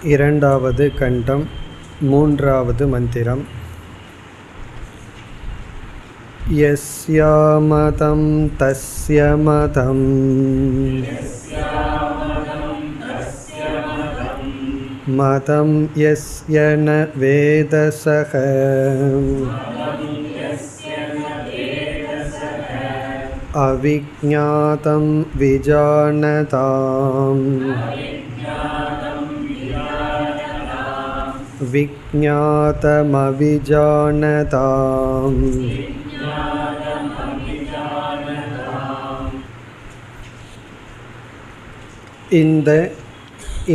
இரண்டாவது கண்டம் மூன்றாவது மந்திரம். யஸ்யாமதம் தஸ்ய மதம் மதம் யஸ்ய ந வேதஸஹ அவிஜ்ஞாதம் விஜானதாம் விஜ்ஞாதமவிஜானதாம். இந்த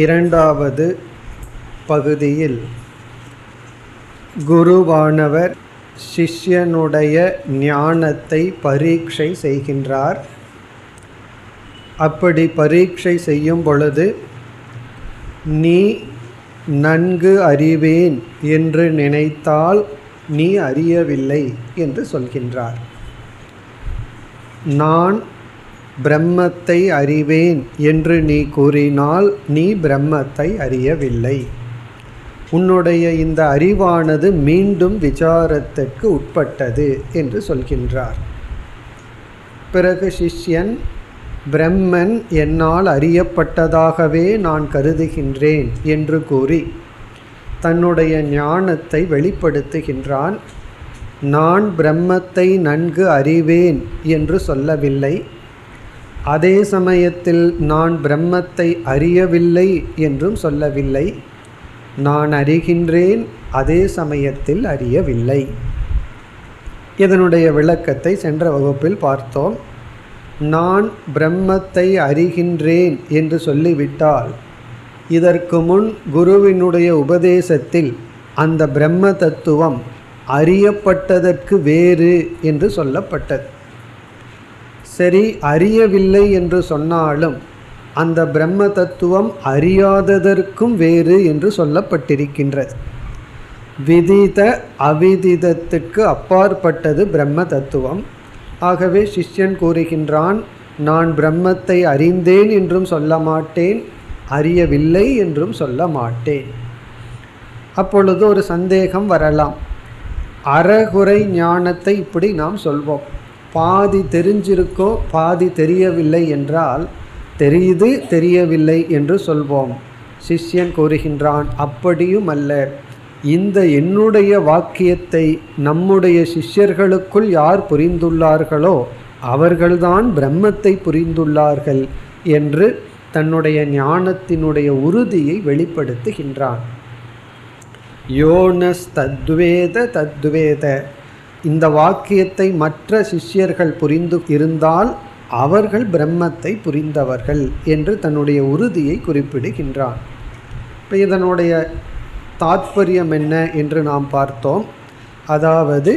இரண்டாவது பகுதியில் குருவானவர் சிஷ்யனுடைய ஞானத்தை பரீட்சை செய்கின்றார். அப்படி பரீட்சை செய்யும் பொழுது, நீ நன்கு அறிவேன் என்று நினைத்தால் நீ அறியவில்லை என்று சொல்கின்றார். நான் பிரம்மத்தை அறிவேன் என்று நீ கூறினால் நீ பிரம்மத்தை அறியவில்லை. உன்னுடைய இந்த அறிவானது மீண்டும் விசாரத்திற்கு உட்பட்டது என்று சொல்கின்றார். பிறகு சிஷ்யன், பிரம்மன் என்னால் அறியப்பட்டதாகவே நான் கருதுகின்றேன் என்று கூறி தன்னுடைய ஞானத்தை வெளிப்படுத்துகின்றான். நான் பிரம்மத்தை நன்கு அறிவேன் என்று சொல்லவில்லை, அதே சமயத்தில் நான் பிரம்மத்தை அறியவில்லை என்றும் சொல்லவில்லை. நான் அறிகின்றேன், அதே சமயத்தில் அறியவில்லை. இதனுடைய விளக்கத்தை சென்ற வகுப்பில் பார்த்தோம். நான் பிரம்மத்தை அறிகின்றேன் என்று சொல்லிவிட்டால், இதற்கு முன் குருவினுடைய உபதேசத்தில் அந்த பிரம்ம தத்துவம் அறியப்பட்டதற்கு வேறு என்று சொல்லப்பட்டது. சரி, அறியவில்லை என்று சொன்னாலும் அந்த பிரம்ம தத்துவம் அறியாததற்கும் வேறு என்று சொல்லப்பட்டிருக்கின்றது. விதித அவிதிதத்துக்கு அப்பாற்பட்டது பிரம்ம தத்துவம். ஆகவே சிஷ்யன் கூறுகின்றான், நான் பிரம்மத்தை அறிந்தேன் என்றும் சொல்ல மாட்டேன், அறியவில்லை என்றும் சொல்ல மாட்டேன். அப்பொழுது ஒரு சந்தேகம் வரலாம். அறகுறை ஞானத்தை இப்படி நாம் சொல்வோம். பாதி தெரிஞ்சிருக்கோ பாதி தெரியவில்லை என்றால் தெரியுது தெரியவில்லை என்று சொல்வோம். சிஷ்யன் கூறுகின்றான், அப்படியும் அல்ல. இந்த என்னுடைய வாக்கியத்தை நம்முடைய சிஷ்யர்களுக்குள் யார் புரிந்துள்ளார்களோ அவர்கள்தான் பிரம்மத்தை புரிந்துள்ளார்கள் என்று தன்னுடைய ஞானத்தினுடைய உறுதியை வெளிப்படுத்துகின்றான். யோனஸ் தத்வேத தத்வேத, இந்த வாக்கியத்தை மற்ற சிஷ்யர்கள் புரிந்து இருந்தால் அவர்கள் பிரம்மத்தை புரிந்தவர்கள் என்று தன்னுடைய உறுதியை குறிப்பிடுகின்றான். இப்போ இதனுடைய தாத்பரியம் என்ன என்று நாம் பார்த்தோம். அதாவது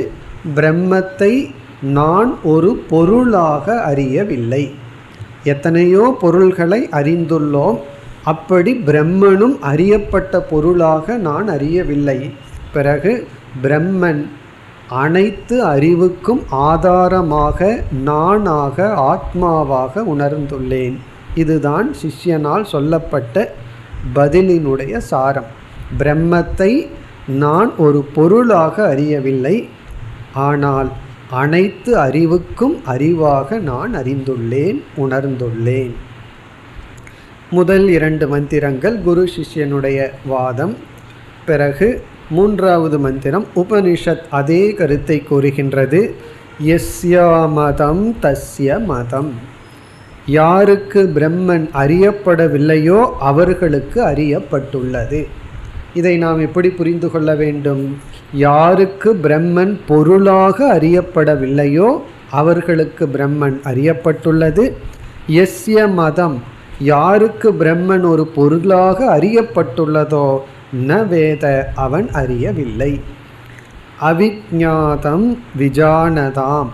பிரம்மத்தை நான் ஒரு பொருளாக அறியவில்லை. எத்தனையோ பொருள்களை அறிந்துள்ளோம், அப்படி பிரம்மனும் அறியப்பட்ட பொருளாக நான் அறியவில்லை. பிறகு பிரம்மன் அனைத்து அறிவுக்கும் ஆதாரமாக நானாக ஆத்மாவாக உணர்ந்துள்ளேன். இதுதான் சிஷ்யனால் சொல்லப்பட்ட பதிலினுடைய சாரம். பிரம்மத்தை நான் ஒரு பொருளாக அறியவில்லை, ஆனால் அனைத்து அறிவுக்கும் அறிவாக நான் அறிந்துள்ளேன், உணர்ந்துள்ளேன். முதல் இரண்டு மந்திரங்கள் குரு சிஷ்யனுடைய வாதம். பிறகு மூன்றாவது மந்திரம் உபனிஷத் அதே கருத்தை கூறுகின்றது. யஸ்யா மதம் தஸ்ய மதம், யாருக்கு பிரம்மன் அறியப்படவில்லையோ அவர்களுக்கு அறியப்பட்டுள்ளது. இதை நாம் எப்படி புரிந்து கொள்ள வேண்டும்? யாருக்கு பிரம்மன் பொருளாக அறியப்படவில்லையோ அவர்களுக்கு பிரம்மன் அறியப்பட்டுள்ளது. யஸ்ய மதம், யாருக்கு பிரம்மன் ஒரு பொருளாக அறியப்பட்டுள்ளதோ ந வேத, அவன் அறியவில்லை. அவிஜ்ஞாதம் விஜானதாம்,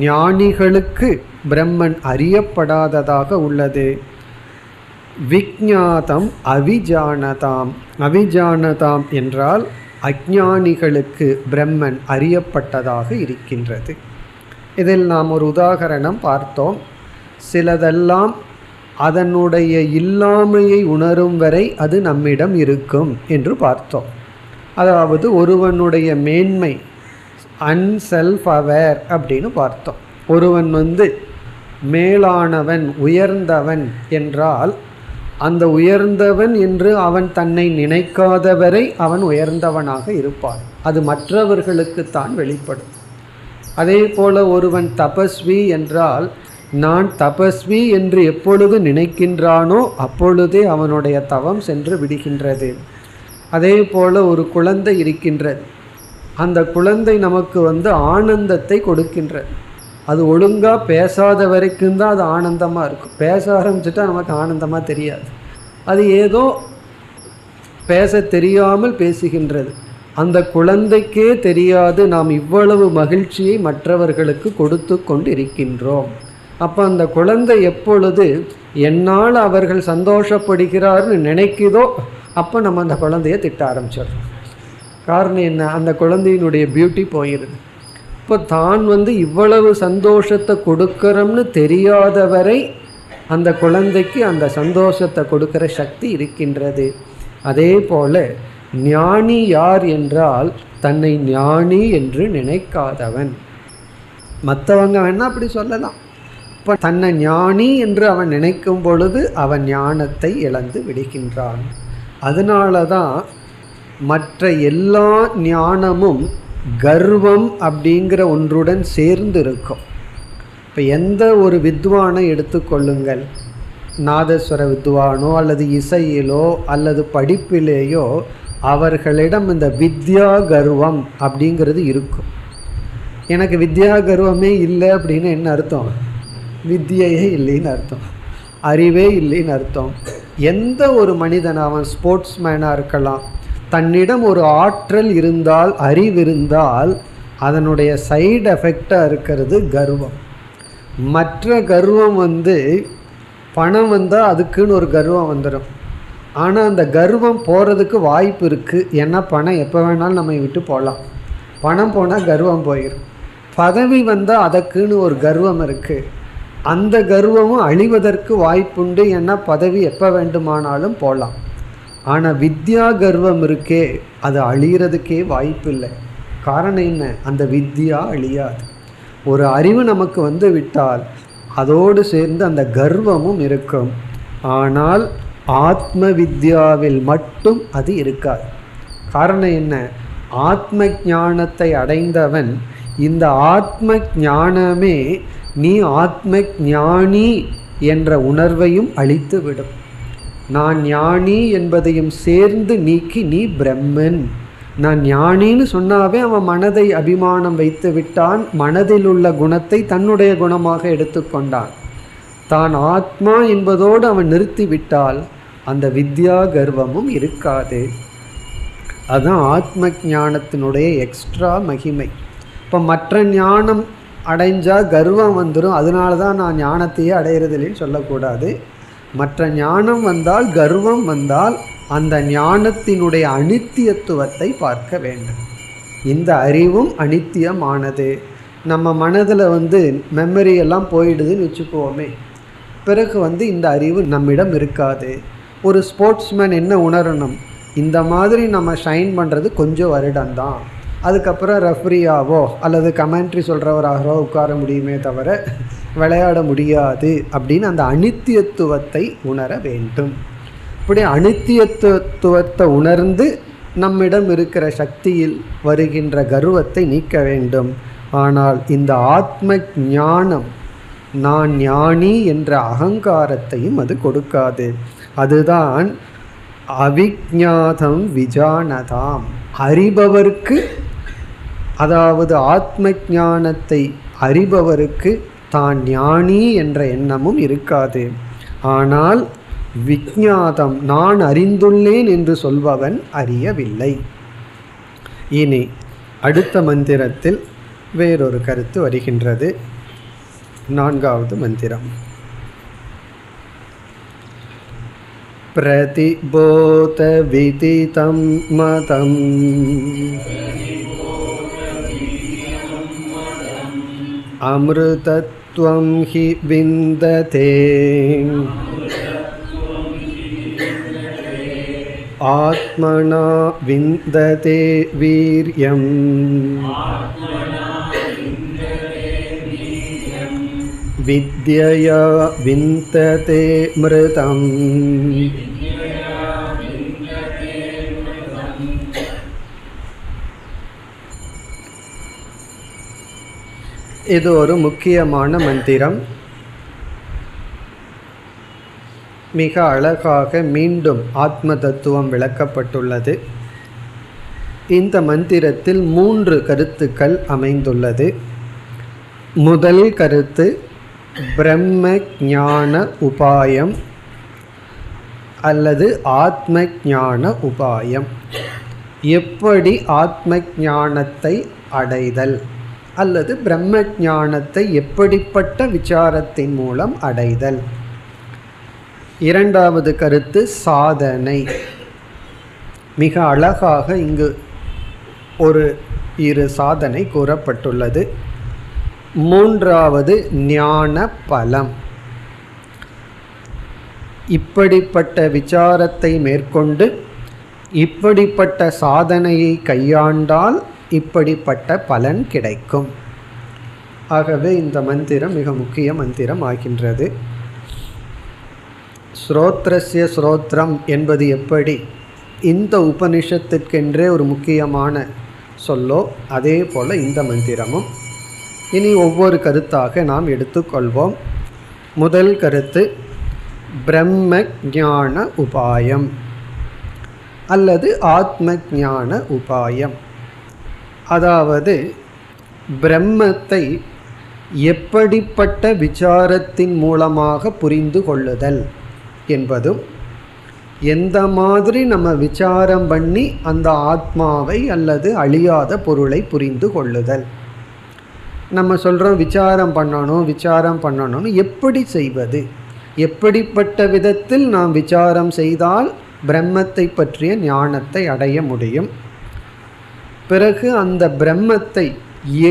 ஞானிகளுக்கு பிரம்மன் அறியப்படாததாக உள்ளது. விஜ்ஞாதம் அவிஜானதாம், அவிஜானதாம் என்றால் அஞ்ஞானிகளுக்கு பிரம்மன் அறியப்பட்டதாக இருக்கின்றது. இதில் நாம் ஒரு உதாகரணம் பார்த்தோம். சிலதெல்லாம் அதனுடைய இல்லாமையை உணரும் வரை அது நம்மிடம் இருக்கும் என்று பார்த்தோம். அதாவது ஒருவனுடைய மேன்மை அன்செல்ஃப் அவேர் அப்படின்னு பார்த்தோம். ஒருவன் மேலானவன் உயர்ந்தவன் என்றால் அந்த உயர்ந்தவன் என்று அவன் தன்னை நினைக்காதவரை அவன் உயர்ந்தவனாக இருப்பான். அது மற்றவர்களுக்குத்தான் வெளிப்படும். அதே போல ஒருவன் தபஸ்வி என்றால் நான் தபஸ்வி என்று எப்பொழுது நினைக்கின்றானோ அப்பொழுதே அவனுடைய தவம் சென்று விடுகின்றது. அதே போல ஒரு குழந்தை இருக்கின்றது. அந்த குழந்தை நமக்கு ஆனந்தத்தை கொடுக்கின்றது. அது ஒழுங்காக பேசாத வரைக்கும் தான் அது ஆனந்தமாக இருக்கும். பேச ஆரம்பிச்சுட்டா நமக்கு ஆனந்தமாக தெரியாது. அது ஏதோ பேச தெரியாமல் பேசுகின்றது. அந்த குழந்தைக்கே தெரியாது நாம் இவ்வளவு மகிழ்ச்சியை மற்றவர்களுக்கு கொடுத்து கொண்டு இருக்கின்றோம். அப்போ அந்த குழந்தை எப்பொழுது என்னால் அவர்கள் சந்தோஷப்படுகிறார்னு நினைக்குதோ அப்போ நம்ம அந்த குழந்தைய திட்ட ஆரம்பிச்சிடுறோம். காரணம் என்ன? அந்த குழந்தையினுடைய பியூட்டி போயிடுது. இப்போ தான் இவ்வளவு சந்தோஷத்தை கொடுக்குறோம்னு தெரியாதவரை அந்த குழந்தைக்கு அந்த சந்தோஷத்தை கொடுக்கிற சக்தி இருக்கின்றது. அதே போல ஞானி யார் என்றால் தன்னை ஞானி என்று நினைக்காதவன். மற்றவங்க வேணா அப்படி சொல்லலாம். இப்போ தன்னை ஞானி என்று அவன் நினைக்கும் பொழுது அவன் ஞானத்தை இழந்து விடுகின்றான். அதனால தான் மற்ற எல்லா ஞானமும் கர்வம் அப்படிங்கிற ஒன்றுடன் சேர்ந்து இருக்கும். இப்போ எந்த ஒரு வித்வானை எடுத்துக்கொள்ளுங்கள், நாதஸ்வர வித்வானோ அல்லது இசையிலோ அல்லது படிப்பிலேயோ அவர்களிடம் இந்த வித்யா கர்வம் அப்படிங்கிறது இருக்கும். எனக்கு வித்யா கர்வமே இல்லை அப்படின்னு என்ன அர்த்தம்? வித்யையே இல்லைன்னு அர்த்தம், அறிவே இல்லைன்னு அர்த்தம். எந்த ஒரு மனிதன், அவன் ஸ்போர்ட்ஸ்மேனாக இருக்கலாம், தன்னிடம் ஒரு ஆற்றல் இருந்தால், அறிவிருந்தால் அதனுடைய சைடு எஃபெக்டாக இருக்கிறது கர்வம். மற்ற கர்வம் பணம் வந்தால் அதுக்குன்னு ஒரு கர்வம் வந்துடும். ஆனால் அந்த கர்வம் போகிறதுக்கு வாய்ப்பு இருக்குது. ஏன்னா பணம் எப்போ வேணாலும் நம்ம விட்டு போகலாம். பணம் போனால் கர்வம் போயிடும். பதவி வந்தால் அதற்குன்னு ஒரு கர்வம் இருக்குது. அந்த கர்வமும் அழிவதற்கு வாய்ப்புண்டு. ஏன்னா பதவி எப்போ வேண்டுமானாலும் போகலாம். ஆனால் வித்யா கர்வம் இருக்கே, அது அழிகிறதுக்கே வாய்ப்பு இல்லை. காரணம் என்ன? அந்த வித்யா அழியாது. ஒரு அறிவு நமக்கு விட்டால் அதோடு சேர்ந்து அந்த கர்வமும் இருக்கும். ஆனால் ஆத்ம வித்யாவில் மட்டும் அது இருக்காது. காரணம் என்ன? ஆத்ம ஞானத்தை அடைந்தவன் இந்த ஆத்ம ஞானமே நீ ஆத்ம ஞானி என்ற உணர்வையும் அழித்து விடும். நான் ஞானி என்பதையும் சேர்ந்து நீக்கி நீ பிரம்மன். நான் ஞானின்னு சொன்னாவே அவன் மனதை அபிமானம் வைத்து விட்டான். மனதில் உள்ள குணத்தை தன்னுடைய குணமாக எடுத்துக்கொண்டான். தான் ஆத்மா என்பதோடு அவன் நிறுத்திவிட்டால் அந்த வித்யா கர்வமும் இருக்காது. அதுதான் ஆத்ம ஞானத்தினுடைய எக்ஸ்ட்ரா மகிமை. இப்போ மற்ற ஞானம் அடைஞ்சால் கர்வம் வந்துடும். அதனால தான் நான் ஞானத்தையே அடையிறதில்லைன்னு சொல்லக்கூடாது. மற்ற ஞானம் வந்தால், கர்வம் வந்தால் அந்த ஞானத்தினுடைய அனித்தியத்துவத்தை பார்க்க வேண்டும். இந்த அறிவும் அனித்தியமானது. நம்ம மனதில் மெமரி எல்லாம் போயிடுதுன்னு வச்சுக்குவோமே, பிறகு இந்த அறிவு நம்மிடம் இருக்காது. ஒரு ஸ்போர்ட்ஸ்மேன் என்ன உணரணும்? இந்த மாதிரி நம்ம ஷைன் பண்ணுறது கொஞ்சம் வருடம்தான், அதுக்கப்புறம் ரெஃப்ரியாவோ அல்லது கமெண்ட்ரி சொல்கிறவராகவோ உட்கார முடியுமே தவிர விளையாட முடியாது அப்படின்னு அந்த அனித்தியத்துவத்தை உணர வேண்டும். இப்படி அனித்தியத்துவத்தை உணர்ந்து நம்மிடம் இருக்கிற சக்தியில் வருகின்ற கர்வத்தை நீக்க வேண்டும். ஆனால் இந்த ஆத்ம ஞானம் நான் ஞானி என்ற அகங்காரத்தையும் அது கொடுக்காது. அதுதான் அவிஜ்ஞாதம் விஜானதாம். அறிபவருக்கு, அதாவது ஆத்ம ஞானத்தை அறிபவருக்கு தான் ஞானி என்ற எண்ணமும் இருக்காது. ஆனால் விஜ்ஞாதம், நான் அறிந்துள்ளேன் என்று சொல்பவன் அறியவில்லை. இனி அடுத்த மந்திரத்தில் வேறொரு கருத்து வருகின்றது. 4வது மந்திரம். பிரதிபோத விதிதம் மதம் அமிர்தத்வம் ஹி விந்ததே ஆத்மனா விந்ததே வீர்யம் வித்யயா விந்ததே மிருதம். இது ஒரு முக்கியமான மந்திரம். மிக அழகாக மீண்டும் ஆத்ம தத்துவம் விளக்கப்பட்டுள்ளது. இந்த மந்திரத்தில் 3 கருத்துக்கள் அமைந்துள்ளது. முதல் கருத்து பிரம்ம ஞான உபாயம் அல்லது ஆத்ம ஞான உபாயம். எப்படி ஆத்ம ஞானத்தை அடைதல் அல்லது பிரம்ம ஞானத்தை எப்படிப்பட்ட விசாரத்தின் மூலம் அடைதல். இரண்டாவது கருத்து சாதனை. மிக அழகாக இங்கு ஒரு 2 சாதனை கூறப்பட்டுள்ளது. மூன்றாவது ஞான பலம். இப்படிப்பட்ட விசாரத்தை மேற்கொண்டு இப்படிப்பட்ட சாதனையை கையாண்டால் இப்படிப்பட்ட பலன் கிடைக்கும். ஆகவே இந்த மந்திரம் மிக முக்கிய மந்திரம் ஆகின்றது. ஸ்ரோத்ரஸ்ய ஸ்ரோத்ரம் என்பது எப்படி இந்த உபனிஷத்திற்கென்றே ஒரு முக்கியமான சொல்லோ, அதே போல் இந்த மந்திரமும். இனி ஒவ்வொரு கருத்தாக நாம் எடுத்துக்கொள்வோம். முதல் கருத்து பிரம்ம ஞான உபாயம் அல்லது ஆத்ம ஞான உபாயம். அதாவது பிரம்மத்தை எப்படிப்பட்ட விசாரத்தின் மூலமாக புரிந்து கொள்ளுதல் என்பதும், எந்த மாதிரி நம்ம விசாரம் பண்ணி அந்த ஆத்மாவை அல்லது அழியாத பொருளை புரிந்து கொள்ளுதல். நம்ம சொல்கிறோம் விசாரம் பண்ணணும்னு, எப்படி செய்வது, எப்படிப்பட்ட விதத்தில் நாம் விசாரம் செய்தால் பிரம்மத்தை பற்றிய ஞானத்தை அடைய முடியும். பிறகு அந்த பிரம்மத்தை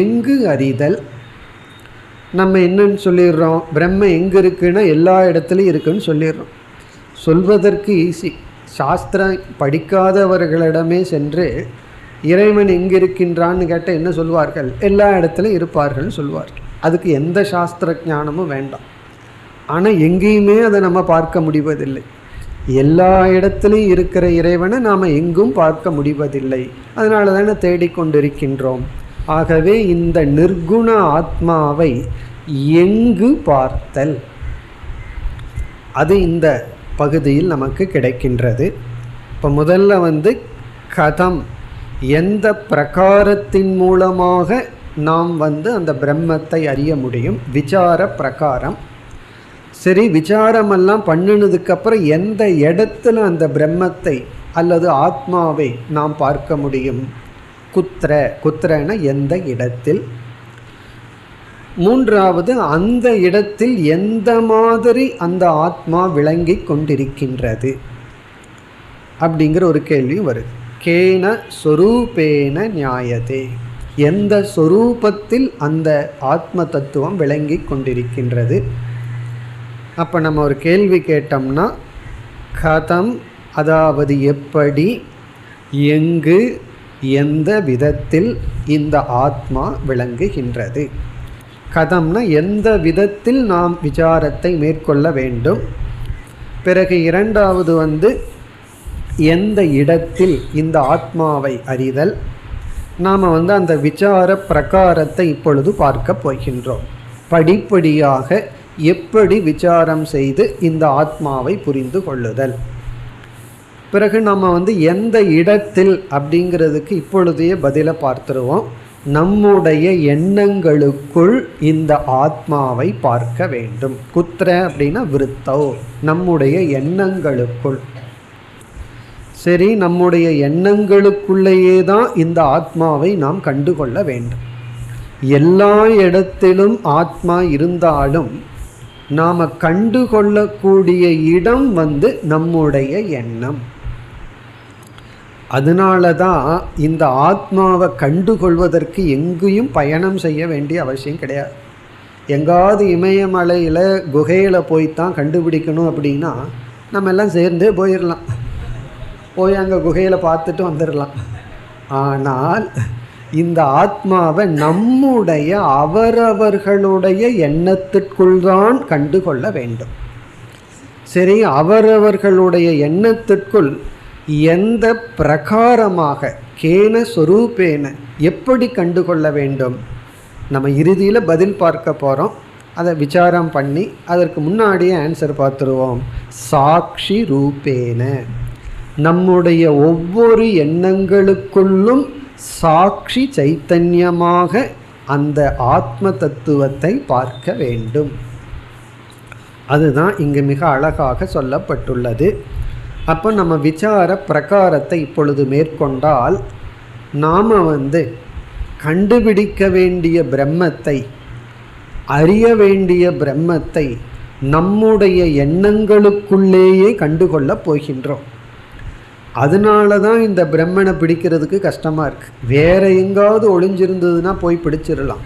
எங்கு அறிதல். நம்ம என்னன்னு சொல்லிடுறோம், பிரம்ம எங்கே இருக்குன்னா எல்லா இடத்துலையும் இருக்குன்னு சொல்லிடுறோம். சொல்வதற்கு ஈஸி. சாஸ்திரம் படிக்காதவர்களிடமே சென்று இறைவன் எங்கே இருக்கின்றான்னு கேட்டால் என்ன சொல்வார்கள், எல்லா இடத்துலையும் இருப்பார்கள்னு சொல்வார்கள். அதுக்கு எந்த சாஸ்திர ஞானமும் வேண்டாம். ஆனால் எங்கேயுமே அதை நம்ம பார்க்க முடிவதில்லை. எல்லா இடத்துலையும் இருக்கிற இறைவனை நாம் எங்கும் பார்க்க முடிவதில்லை. அதனால தானே தேடிக்கொண்டிருக்கின்றோம். ஆகவே இந்த நிர்குண ஆத்மாவை எங்கு பார்த்தல், அது இந்த பகுதியில் நமக்கு கிடைக்கின்றது. இப்போ முதல்ல கதம், எந்த பிரகாரத்தின் மூலமாக நாம் அந்த பிரம்மத்தை அறிய முடியும், விசார பிரகாரம். சரி, விசாரமெல்லாம் பண்ணினதுக்கப்புறம் எந்த இடத்துல அந்த பிரம்மத்தை அல்லது ஆத்மாவை நாம் பார்க்க முடியும், குத்திரன எந்த இடத்தில். மூன்றாவது, அந்த இடத்தில் எந்த மாதிரி அந்த ஆத்மா விளங்கி கொண்டிருக்கின்றது அப்படிங்கிற ஒரு கேள்வியும் வருது. கேன சொரூபேன நியாயதே, எந்த சொரூபத்தில் அந்த ஆத்ம தத்துவம் விளங்கி கொண்டிருக்கின்றது. அப்போ நம்ம ஒரு கேள்வி கேட்டோம்னா, கதம் அதாவது எப்படி, எங்கு, எந்த விதத்தில் இந்த ஆத்மா விளங்குகின்றது. கதம்னா எந்த விதத்தில் நாம் விசாரத்தை மேற்கொள்ள வேண்டும். பிறகு இரண்டாவது எந்த இடத்தில் இந்த ஆத்மாவை அறிதல். நாம் அந்த விசார பிரகாரத்தை இப்பொழுது பார்க்க போகின்றோம். படிப்படியாக எப்படி விசாரம் செய்து இந்த ஆத்மாவை புரிந்து கொள்ளுதல். பிறகு நம்ம எந்த இடத்தில் அப்படிங்கிறதுக்கு இப்பொழுதைய பதிலை பார்த்துருவோம். நம்முடைய எண்ணங்களுக்குள் இந்த ஆத்மாவை பார்க்க வேண்டும். குத்திர அப்படின்னா விருத்தோ, நம்முடைய எண்ணங்களுக்குள். சரி, நம்முடைய எண்ணங்களுக்குள்ளேயே தான் இந்த ஆத்மாவை நாம் கண்டுகொள்ள வேண்டும். எல்லா இடத்திலும் ஆத்மா இருந்தாலும் நாம் கண்டுகொள்ளக்கூடிய இடம் நம்முடைய எண்ணம். அதனால தான் இந்த ஆத்மாவை கண்டுகொள்வதற்கு எங்கேயும் பயணம் செய்ய வேண்டிய அவசியம் கிடையாது. எங்காவது இமயமலையில் குகையில் போய்த்தான் கண்டுபிடிக்கணும் அப்படின்னா நம்ம எல்லாம் சேர்ந்தே போயிடலாம். போய் அங்கே குகையில் பார்த்துட்டு வந்துடலாம். ஆனால் இந்த ஆத்மாவை நம்முடைய அவரவர்களுடைய எண்ணத்திற்குள் தான் கண்டு கொள்ள வேண்டும். சரி, அவரவர்களுடைய எண்ணத்திற்குள் எந்த பிரகாரமாக கேன சொரூபேன எப்படி கண்டு கொள்ள வேண்டும்? நம்ம இறுதியில் பதில் பார்க்க போகிறோம். அதை விசாரம் பண்ணி அதற்கு முன்னாடியே ஆன்சர் பார்த்துருவோம். சாட்சி ரூபேன, நம்முடைய ஒவ்வொரு எண்ணங்களுக்குள்ளும் சாட்சி சைத்தன்யமாக அந்த ஆத்ம தத்துவத்தை பார்க்க வேண்டும். அதுதான் இங்கு மிக அழகாக சொல்லப்பட்டுள்ளது. அப்போ நம்ம விசார பிரகாரத்தை இப்பொழுது மேற்கொண்டால் நாம் கண்டுபிடிக்க வேண்டிய பிரம்மத்தை, அறிய வேண்டிய பிரம்மத்தை நம்முடைய எண்ணங்களுக்குள்ளேயே கண்டுகொள்ளப் போகின்றோம். அதனால தான் இந்த பிரம்மனை பிடிக்கிறதுக்கு கஷ்டமாக இருக்குது. வேறு எங்காவது ஒளிஞ்சிருந்ததுன்னா போய் பிடிச்சிடலாம்.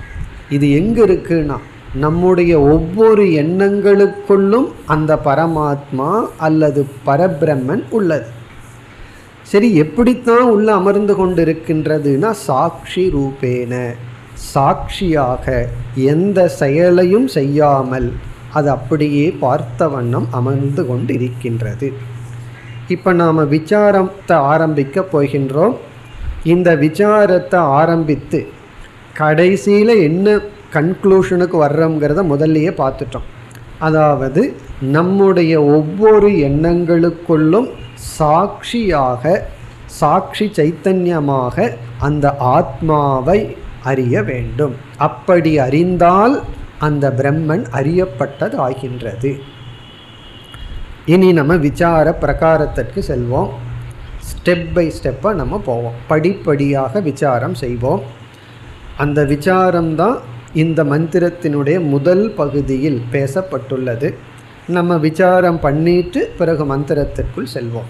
இது எங்கே இருக்குன்னா நம்முடைய ஒவ்வொரு எண்ணங்களுக்குள்ளும் அந்த பரமாத்மா அல்லது பரபிரம்மன் உள்ளது. சரி, எப்படித்தான் உள்ள அமர்ந்து கொண்டிருக்கின்றதுன்னா சாட்சி ரூபேன, சாட்சியாக எந்த செயலையும் செய்யாமல் அது அப்படியே பார்த்த வண்ணம் அமர்ந்து கொண்டிருக்கின்றது. இப்போ நாம் விசாரத்தை ஆரம்பிக்க போகின்றோம். இந்த விசாரத்தை ஆரம்பித்து கடைசியில் என்ன கன்க்ளூஷனுக்கு வர்றோங்கிறத முதல்லையே பார்த்துட்டோம். அதாவது நம்முடைய ஒவ்வொரு எண்ணங்களுக்குள்ளும் சாட்சியாக, சாட்சி சைத்தன்யமாக அந்த ஆத்மாவை அறிய வேண்டும். அப்படி அறிந்தால் அந்த பிரம்மன் அறியப்பட்டது ஆகின்றது. இனி நம்ம விசார பிரகாரத்திற்கு செல்வோம். ஸ்டெப் பை ஸ்டெப்பாக நம்ம போவோம். படிப்படியாக விசாரம் செய்வோம். அந்த விசாரம்தான் இந்த மந்திரத்தினுடைய முதல் பகுதியில் பேசப்பட்டுள்ளது. நம்ம விசாரம் பண்ணிட்டு பிறகு மந்திரத்திற்குள் செல்வோம்.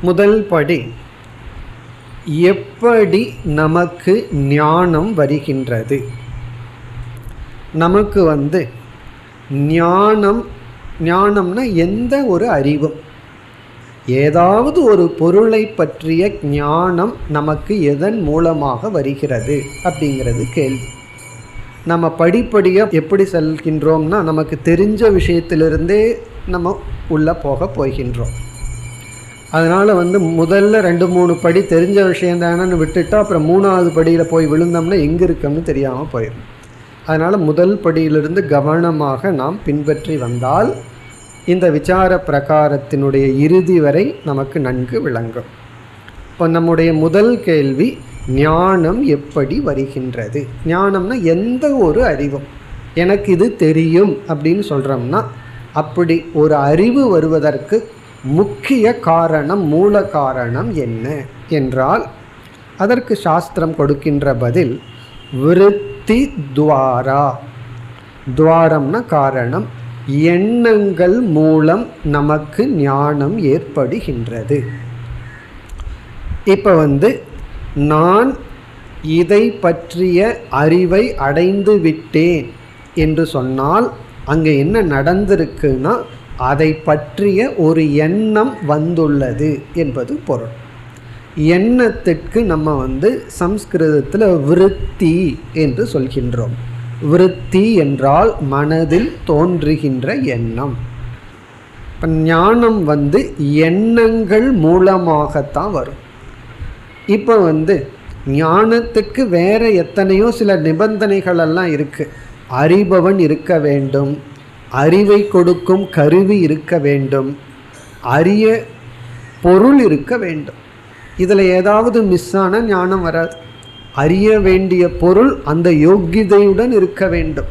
முதல் படி, எப்படி நமக்கு ஞானம் வருகின்றது? நமக்கு ஞானம்னா எந்த ஒரு அறிவும், ஏதாவது ஒரு பொருளை பற்றிய ஞானம் நமக்கு எதன் மூலமாக வருகிறது அப்படிங்கிறது கேள்வி. நம்ம படிப்படியாக எப்படி செல்கின்றோம்னா நமக்கு தெரிஞ்ச விஷயத்திலிருந்தே நம்ம உள்ளே போக போகின்றோம். அதனால் முதல்ல 2-3 படி தெரிஞ்ச விஷயம் தானேன்னு விட்டுட்டா அப்புறம் 3ஆவது படியில் போய் விழுந்தோம்னா எங்கே இருக்கோம்னு தெரியாமல் போயிடும். அதனால் முதல் படியிலிருந்து கவனமாக நாம் பின்பற்றி வந்தால் இந்த விசார பிரகாரத்தினுடைய இறுதி வரை நமக்கு நன்கு விளங்கும். இப்போ நம்முடைய முதல் கேள்வி, ஞானம் எப்படி வருகின்றது? ஞானம்னா எந்த ஒரு அறிவும், எனக்கு இது தெரியும் அப்படின்னு சொல்கிறோம்னா அப்படி ஒரு அறிவு வருவதற்கு முக்கிய காரணம், மூல காரணம் என்ன என்றால் அதற்கு சாஸ்திரம் கொடுக்கின்ற பதில் விருத்தி துவாரா. துவாரம்னா காரணம். எண்ணங்கள் மூலம் நமக்கு ஞானம் ஏற்படுகின்றது. இப்போ நான் இதை பற்றிய அறிவை அடைந்து விட்டேன் என்று சொன்னால் அங்கே என்ன நடந்திருக்குன்னா அதை பற்றிய ஒரு எண்ணம் வந்துள்ளது என்பது பொருள். எண்ணத்திற்கு நம்ம சம்ஸ்கிருதத்தில் விருத்தி என்று சொல்கின்றோம். விருத்தி என்றால் மனதில் தோன்றுகின்ற எண்ணம். இப்போ ஞானம் எண்ணங்கள் மூலமாகத்தான் வரும். இப்போ ஞானத்துக்கு வேறு எத்தனையோ சில நிபந்தனைகளெல்லாம் இருக்குது. அறிபவன் இருக்க வேண்டும், அறிவை கொடுக்கும் கருவி இருக்க வேண்டும், அரிய பொருள் இருக்க வேண்டும். இதில் ஏதாவது மிஸ் ஆனால் ஞானம் வராது. அறிய வேண்டிய பொருள் அந்த யோக்கியதையுடன் இருக்க வேண்டும்.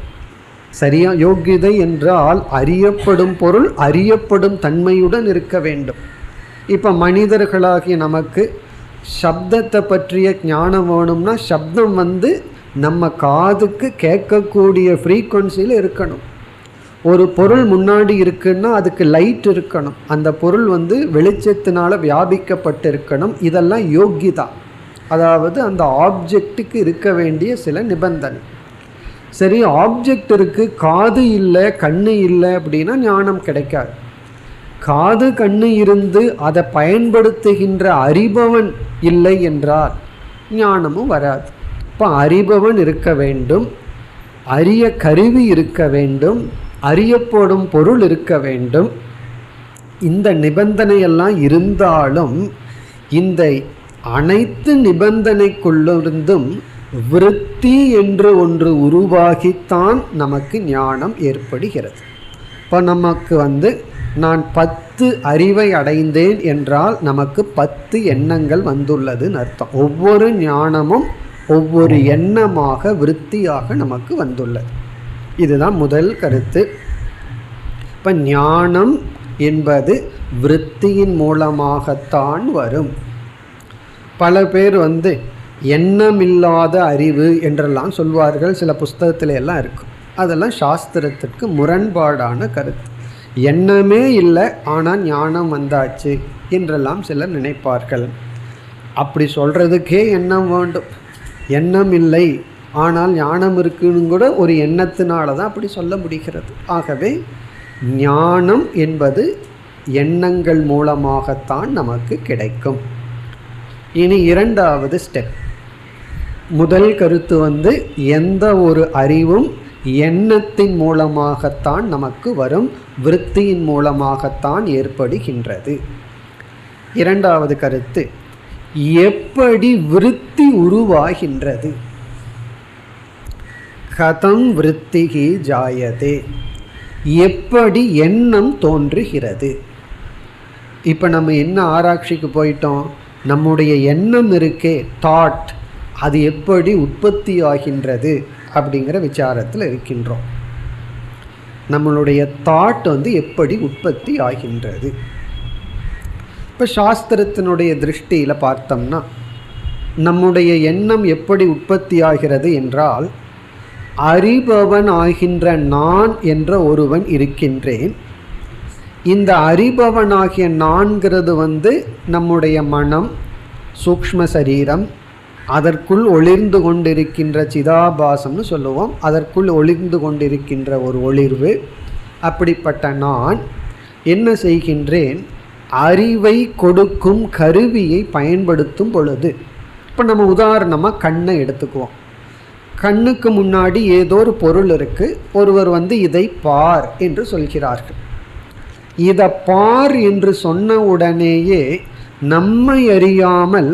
சரியா? யோக்கியதை என்றால் அறியப்படும் பொருள் அறியப்படும் தன்மையுடன் இருக்க வேண்டும். இப்போ மனிதர்களாகிய நமக்கு சப்தத்தை பற்றிய ஞானம் வேணும்னா சப்தம் நம்ம காதுக்கு கேட்கக்கூடிய ஃப்ரீக்குவன்சியில் இருக்கணும். ஒரு பொருள் முன்னாடி இருக்குன்னா அதுக்கு லைட் இருக்கணும், அந்த பொருள் வெளிச்சத்தினால் வியாபிக்கப்பட்டு இருக்கணும். இதெல்லாம் யோகிதா, அதாவது அந்த ஆப்ஜெக்ட்டுக்கு இருக்க வேண்டிய சில நிபந்தனை. சரி, ஆப்ஜெக்ட் இருக்குது, காது இல்லை, கண்ணு இல்லை அப்படின்னா ஞானம் கிடைக்காது. காது கண்ணு இருந்து அதை பயன்படுத்துகின்ற அறிபவன் இல்லை என்றால் ஞானமும் வராது. இப்போ அறிபவன் இருக்க வேண்டும், அரிய கருவி இருக்க வேண்டும், அறியப்படும் பொருள் இருக்க வேண்டும். இந்த நிபந்தனையெல்லாம் இருந்தாலும் இந்த அனைத்து நிபந்தனைக்குள்ளிருந்தும் விருத்தி என்று ஒன்று உருவாகித்தான் நமக்கு ஞானம் ஏற்படுகிறது. இப்போ நமக்கு நான் 10 அறிவை அடைந்தேன் என்றால் நமக்கு 10 எண்ணங்கள் வந்துள்ளதுன்னு அர்த்தம். ஒவ்வொரு ஞானமும் ஒவ்வொரு எண்ணமாக விருத்தியாக நமக்கு வந்துள்ளது. இதுதான் முதல் கருத்து. இப்போ ஞானம் என்பது விருத்தியின் மூலமாகத்தான் வரும். பல பேர் எண்ணமில்லாத அறிவு என்றெல்லாம் சொல்வார்கள். சில புஸ்தகத்தில எல்லாம் இருக்கும். அதெல்லாம் சாஸ்திரத்திற்கு முரண்பாடான கருத்து. எண்ணமே இல்லை ஆனால் ஞானம் வந்தாச்சு என்றெல்லாம் சிலர் நினைப்பார்கள். அப்படி சொல்கிறதுக்கே எண்ணம் வேண்டும். எண்ணம் இல்லை ஆனால் ஞானம் இருக்குன்னு கூட ஒரு எண்ணத்தினால தான் அப்படி சொல்ல முடிகிறது. ஆகவே ஞானம் என்பது எண்ணங்கள் மூலமாகத்தான் நமக்கு கிடைக்கும். இனி இரண்டாவது ஸ்டெப். முதல் கருத்து எந்த ஒரு அறிவும் எண்ணத்தின் மூலமாகத்தான் நமக்கு வரும், விருத்தியின் மூலமாகத்தான் ஏற்படுகின்றது. இரண்டாவது கருத்து, எப்படி விருத்தி உருவாகின்றது? கதம் விருத்திகி ஜாயதே, எப்படி எண்ணம் தோன்றுகிறது? இப்போ நம்ம என்ன ஆராய்ச்சிக்கு போயிட்டோம்? நம்முடைய எண்ணம் இருக்கே, தாட், அது எப்படி உற்பத்தி ஆகின்றது அப்படிங்கிற விசாரத்தில் இருக்கின்றோம். நம்மளுடைய தாட் எப்படி உற்பத்தி ஆகின்றது? இப்போ சாஸ்திரத்தினுடைய திருஷ்டியில் பார்த்தோம்னா நம்முடைய எண்ணம் எப்படி உற்பத்தி ஆகிறது என்றால், அறிபவன் ஆகின்ற நான் என்ற ஒருவன் இருக்கின்றேன். இந்த அறிபவனாகிய நான்கிறது நம்முடைய மனம், சூக்ஷ்ம சரீரம், அதற்குள் ஒளிர்ந்து கொண்டிருக்கின்ற சிதாபாசம்னு சொல்லுவோம். அதற்குள் ஒளிர்ந்து கொண்டிருக்கின்ற ஒரு ஒளிர்வு. அப்படிப்பட்ட நான் என்ன செய்கின்றேன்? அறிவை கொடுக்கும் கருவியை பயன்படுத்தும் பொழுது, இப்போ நம்ம உதாரணமாக கண்ணை எடுத்துக்குவோம். கண்ணுக்கு முன்னாடி ஏதோ ஒரு பொருள் இருக்குது. ஒருவர் இதை பார் என்று சொல்கிறார்கள். இதை பார் என்று சொன்ன உடனேயே நம்மை அறியாமல்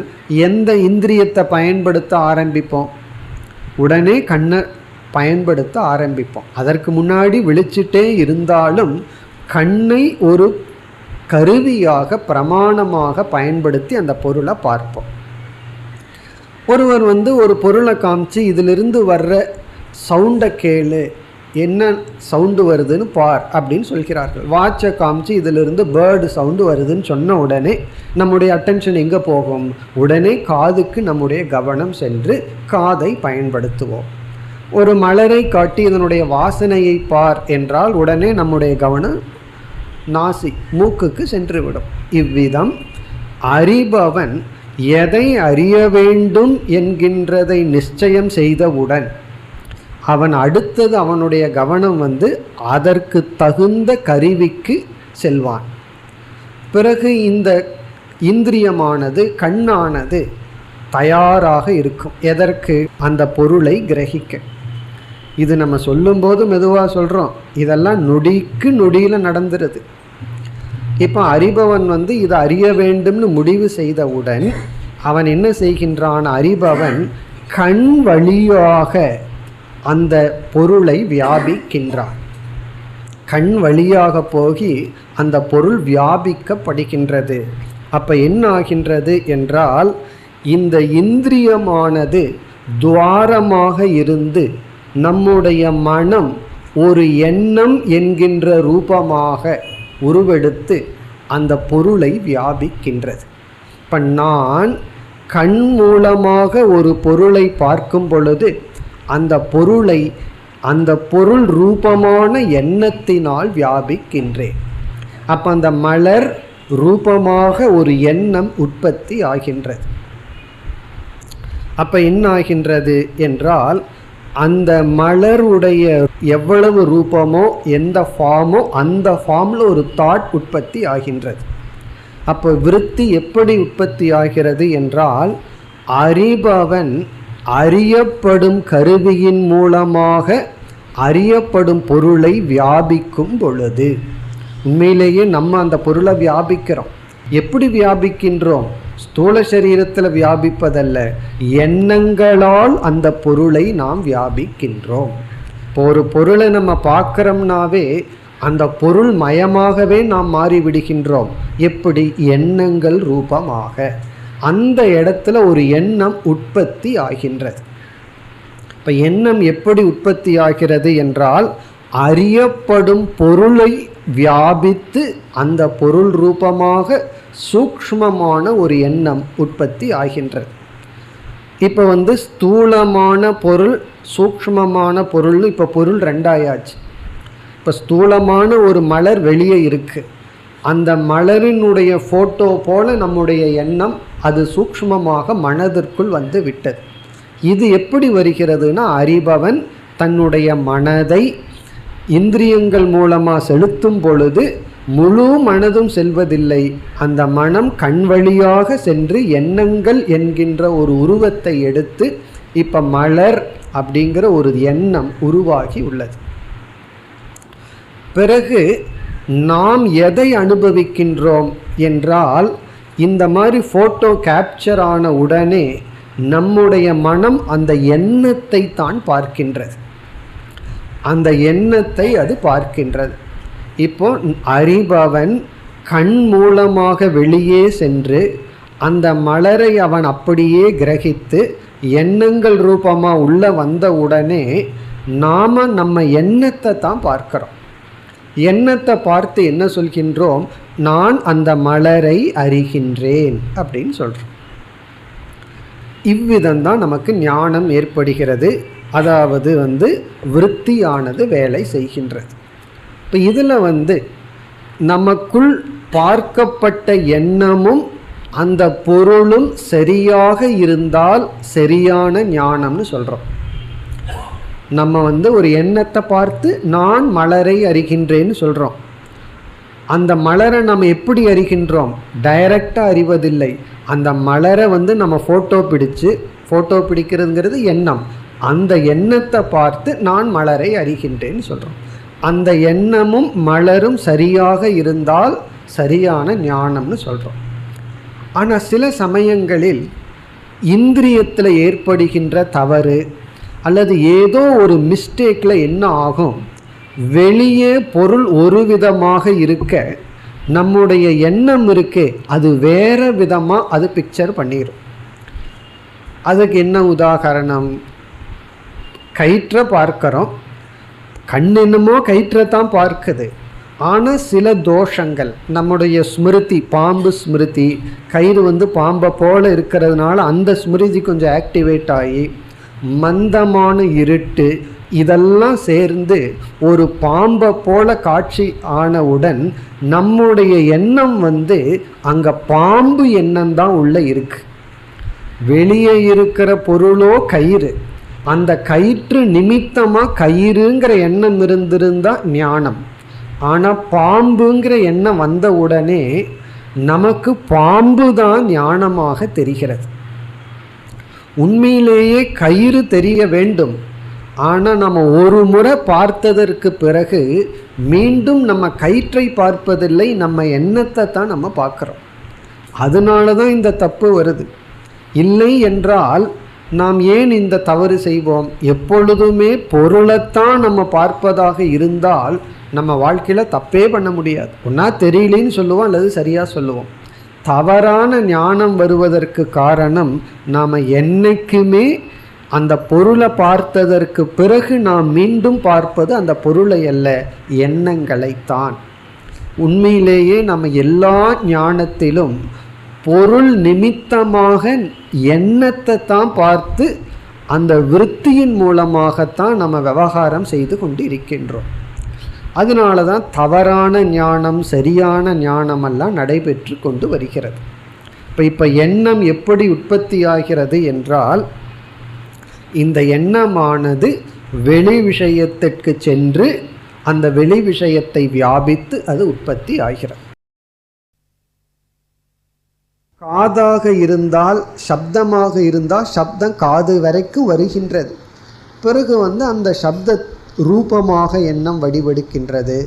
எந்த இந்திரியத்தை பயன்படுத்த ஆரம்பிப்போம்? உடனே கண்ணை பயன்படுத்த ஆரம்பிப்போம். அதற்கு முன்னாடி விழிச்சிட்டே இருந்தாலும் கண்ணை ஒரு கருவியாக பிரமாணமாக பயன்படுத்தி அந்த பொருளை பார்ப்போம். ஒருவர் ஒரு பொருளை காமிச்சு இதிலிருந்து வர்ற சவுண்டை கேளு, என்ன சவுண்டு வருதுன்னு பார் அப்படின்னு சொல்கிறார்கள். வாட்சை காமிச்சு இதிலிருந்து பேர்டு சவுண்டு வருதுன்னு சொன்ன உடனே நம்முடைய அட்டென்ஷன் எங்கே போகும்? உடனே காதுக்கு நம்முடைய கவனம் சென்று காதை பயன்படுத்துவோம். ஒரு மலரை காட்டி இதனுடைய வாசனையை பார் என்றால் உடனே நம்முடைய கவனம் நாசி, மூக்குக்கு சென்றுவிடும். இவ்விதம் அறிபவன் எதை அறிய வேண்டும் என்கின்றதை நிச்சயம் செய்தவுடன் அவன் அடுத்தது அவனுடைய கவனம் அதற்கு தகுந்த கருவிக்கு செல்வான். பிறகு இந்த இந்திரியமானது, கண்ணானது தயாராக இருக்கும். எதற்கு? அந்த பொருளை கிரகிக்க. இது நம்ம சொல்லும்போது மெதுவாக சொல்கிறோம், இதெல்லாம் நொடிக்கு நொடியில் நடந்துருது. இப்போ அறிபவன் இதை அறிய வேண்டும்னு முடிவு செய்தவுடன் அவன் என்ன செய்கின்றான்? அறிபவன் கண் வழியாக அந்த பொருளை வியாபிக்கின்றான். கண் வழியாக போகி அந்த பொருள் வியாபிக்கப்படுகின்றது. அப்போ என்ன ஆகின்றது என்றால், இந்த இந்திரியமானது துவாரமாக இருந்து நம்முடைய மனம் ஒரு எண்ணம் என்கின்ற ரூபமாக உருவெடுத்து அந்த பொருளை வியாபிக்கின்றது. இப்போ நான் கண் மூலமாக ஒரு பொருளை பார்க்கும் பொழுது அந்த பொருளை அந்த பொருள் ரூபமான எண்ணத்தினால் வியாபிக்கின்றேன். அப்போ அந்த மலர் ரூபமாக ஒரு எண்ணம் உற்பத்தி ஆகின்றது. அப்போ என்ன ஆகின்றது என்றால், அந்த மலருடைய எவ்வளவு ரூபமோ எந்த ஃபார்மோ அந்த ஃபார்மில் ஒரு தாட் உற்பத்தி ஆகின்றது. அப்போ விருத்தி எப்படி உற்பத்தி ஆகிறது என்றால், அறிபவன் அறியப்படும் கருவியின் மூலமாக அறியப்படும் பொருளை வியாபிக்கும் பொழுது, உண்மையிலேயே நம்ம அந்த பொருளை வியாபிக்கிறோம். எப்படி வியாபிக்கின்றோம்? ஸ்தூல சரீரத்தில் வியாபிப்பதல்ல, எண்ணங்களால் அந்த பொருளை நாம் வியாபிக்கின்றோம். இப்போ ஒரு பொருளை நம்ம பார்க்குறோம்னாவே அந்த பொருள் மயமாகவே நாம் மாறிவிடுகின்றோம். எப்படி? எண்ணங்கள் ரூபமாக. அந்த இடத்துல ஒரு எண்ணம் உற்பத்தி ஆகின்றது. இப்போ எண்ணம் எப்படி உற்பத்தி ஆகிறது என்றால், அறியப்படும் பொருளை வியாபித்து அந்த பொருள் ரூபமாக சூக்ஷ்மமான ஒரு எண்ணம் உற்பத்தி ஆகின்றது. இப்போ ஸ்தூலமான பொருள் சூக்ஷ்மமான பொருள்னு இப்போ பொருள் ரெண்டாயாச்சு. இப்போ ஸ்தூலமான ஒரு மலர் வெளியே இருக்குது, அந்த மலரினுடைய ஃபோட்டோ போல நம்முடைய எண்ணம் அது சூக்ஷ்மமாக மனதிற்குள் வந்து விட்டது. இது எப்படி வருகிறதுனா, அறிபவன் தன்னுடைய மனதை இந்திரியங்கள் மூலமாக செலுத்தும் பொழுது முழு மனதும் செல்வதில்லை, அந்த மனம் கண் வழியாக சென்று எண்ணங்கள் என்கின்ற ஒரு உருவத்தை எடுத்து இப்போ மலர் அப்படிங்கிற ஒரு எண்ணம் உருவாகி உள்ளது. பிறகு நாம் எதை அனுபவிக்கின்றோம் என்றால், இந்த மாதிரி ஃபோட்டோ கேப்சர் ஆன உடனே நம்முடைய மனம் அந்த எண்ணத்தை தான் பார்க்கின்றது, அந்த எண்ணத்தை அது பார்க்கின்றது. இப்போ அறிபவன் கண் மூலமாக வெளியே சென்று அந்த மலரை அவன் அப்படியே கிரகித்து எண்ணங்கள் ரூபமாக உள்ள வந்த உடனே நாம் நம்ம எண்ணத்தை தான் பார்க்கிறோம். எண்ணத்தை பார்த்து என்ன சொல்கின்றோம்? நான் அந்த மலரை அறிகின்றேன் அப்படின்னு சொல்கிறோம். இவ்விதம்தான் நமக்கு ஞானம் ஏற்படுகிறது. அதாவது விருத்தியானது வேலை செய்கின்றது. இப்போ இதில் நமக்குள் பார்க்கப்பட்ட எண்ணமும் அந்த பொருளும் சரியாக இருந்தால் சரியான ஞானம்னு சொல்கிறோம். நம்ம ஒரு எண்ணத்தை பார்த்து நான் மலரை அறிகின்றேன்னு சொல்கிறோம். அந்த மலரை நம்ம எப்படி அறிகின்றோம்? டைரக்டாக அறிவதில்லை. அந்த மலரை நம்ம ஃபோட்டோ பிடிக்கிறதுங்கிறது எண்ணம். அந்த எண்ணத்தை பார்த்து நான் மலரை அறிகின்றேன்னு சொல்கிறோம். அந்த எண்ணமும் மலரும் சரியாக இருந்தால் சரியான ஞானம்னு சொல்கிறோம். ஆனால் சில சமயங்களில் இந்திரியத்தில் ஏற்படுகின்ற தவறு அல்லது ஏதோ ஒரு மிஸ்டேக்கில் என்ன ஆகும், வெளியே பொருள் ஒரு விதமாக இருக்க நம்முடைய எண்ணம் இருக்கே அது வேறு விதமாக அது பிக்சர் பண்ணிடும். அதுக்கு என்ன உதாரணம்? கயிற்றை பார்க்குறோம், கண் என்னமோ கயிற்றை தான் பார்க்குது, ஆனால் சில தோஷங்கள் நம்முடைய ஸ்மிருதி, பாம்பு ஸ்மிருதி, கயிறு பாம்பை போல் இருக்கிறதுனால அந்த ஸ்மிருதி கொஞ்சம் ஆக்டிவேட் ஆகி மந்தமான இருட்டு இதெல்லாம் சேர்ந்து ஒரு பாம்பை போல காட்சி ஆனவுடன் நம்முடைய எண்ணம் அங்கே பாம்பு எண்ணம் தான் உள்ளே இருக்கு. வெளியே இருக்கிற பொருளோ கயிறு, அந்த கயிற்று நிமித்தமாக கயிறுங்கிற எண்ணம் இருந்திருந்தால் ஞானம். ஆனால் பாம்புங்கிற எண்ணம் வந்த உடனே நமக்கு பாம்பு தான் ஞானமாக தெரிகிறது. உண்மையிலேயே கயிறு தெரிய வேண்டும், ஆனால் நம்ம ஒரு முறை பார்த்ததற்கு பிறகு மீண்டும் நம்ம கயிற்றை பார்ப்பதில்லை, நம்ம எண்ணத்தை தான் நம்ம பார்க்குறோம். அதனால தான் இந்த தப்பு வருது. இல்லை என்றால் நாம் ஏன் இந்த தவறு செய்வோம்? எப்பொழுதுமே பொருளைத்தான் நம்ம பார்ப்பதாக இருந்தால் நம்ம வாழ்க்கையில் தப்பே பண்ண முடியாது. ஒன்றா தெரியலேன்னு சொல்லுவோம் அல்லது சரியாக சொல்லுவோம். தவறான ஞானம் வருவதற்கு காரணம் நாம் என்றைக்குமே அந்த பொருளை பார்த்ததற்கு பிறகு நாம் மீண்டும் பார்ப்பது அந்த பொருளை அல்ல, எண்ணங்களைத்தான். உண்மையிலேயே நம்ம எல்லா ஞானத்திலும் பொருள் நிமித்தமாக எண்ணத்தை தான் பார்த்து அந்த விருத்தியின் மூலமாகத்தான் நம்ம விவகாரம் செய்து கொண்டு இருக்கின்றோம். அதனால தான் தவறான ஞானம் சரியான ஞானமெல்லாம் நடைபெற்று கொண்டு வருகிறது. இப்போ எண்ணம் எப்படி உற்பத்தி ஆகிறது என்றால், இந்த எண்ணமானது வெளி விஷயத்திற்கு சென்று அந்த வெளி விஷயத்தை வியாபித்து அது உற்பத்தி ஆகிறது. காதாக இருந்தால், சப்தமாக இருந்தால் சப்தம் காது வரைக்கும் வருகின்றது. பிறகு அந்த சப்த ரூபமாக எண்ணம் வடிவெடுக்கின்றது.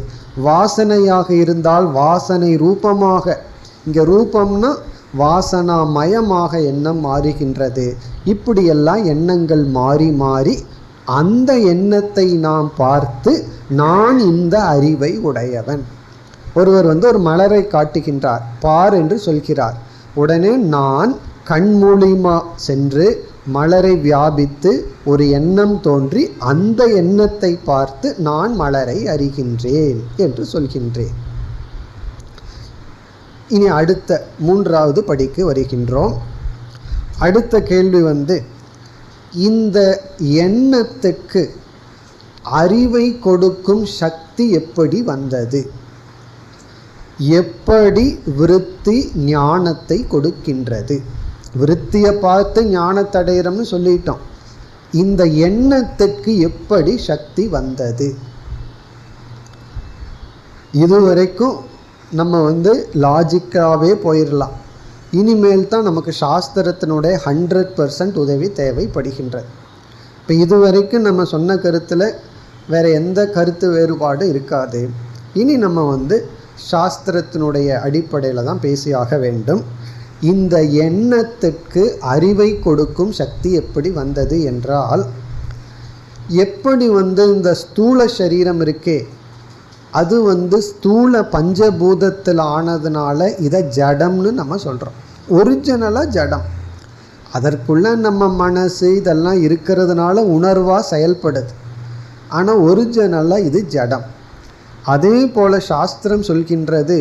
வாசனையாக இருந்தால் வாசனை ரூபமாக, இங்கே ரூபம்னா வாசனாமயமாக எண்ணம் மாறுகின்றது. இப்படியெல்லாம் எண்ணங்கள் மாறி மாறி அந்த எண்ணத்தை நாம் பார்த்து நான் இந்த அறிவை உடையவன். ஒருவர் ஒரு மலரை காட்டுகின்றார், பார் என்று சொல்கிறார். உடனே நான் கண்மூலிமா சென்று மலரை வியாபித்து ஒரு எண்ணம் தோன்றி அந்த எண்ணத்தை பார்த்து நான் மலரை அறிகின்றேன் என்று சொல்கின்றேன். இனி அடுத்த 3வது படிக்கு வருகின்றோம். அடுத்த கேள்வி இந்த எண்ணத்துக்கு அறிவை கொடுக்கும் சக்தி எப்படி வந்தது? எப்படி விருத்தி ஞானத்தை கொடுக்கின்றது? விருத்தியை பார்த்து ஞானத்தை அடையிறோம்னு சொல்லிட்டோம். இந்த எண்ணத்துக்கு எப்படி சக்தி வந்தது? இதுவரைக்கும் நம்ம லாஜிக்காகவே போயிடலாம். இனிமேல் தான் நமக்கு சாஸ்திரத்தினுடைய 100% உதவி தேவைப்படுகின்றது. இப்போ இதுவரைக்கும் நம்ம சொன்ன கருத்தில் வேறு எந்த கருத்து வேறுபாடு இருக்காது. இனி நம்ம சாஸ்திரத்தினுடைய அடிப்படையில் தான் பேசியாக வேண்டும். இந்த எண்ணத்திற்கு அறிவை கொடுக்கும் சக்தி எப்படி வந்தது என்றால், எப்படி இந்த ஸ்தூல சரீரம் இருக்கே அது ஸ்தூல பஞ்சபூதத்தில் ஆனதுனால இதை ஜடம்னு நம்ம சொல்கிறோம். ஒரிஜினலாக ஜடம். அதற்குள்ள நம்ம மனசு இதெல்லாம் இருக்கிறதுனால உணர்வாக செயல்படுது. ஆனால் ஒரிஜினலாக இது ஜடம். அதே போல் சாஸ்திரம் சொல்கின்றது,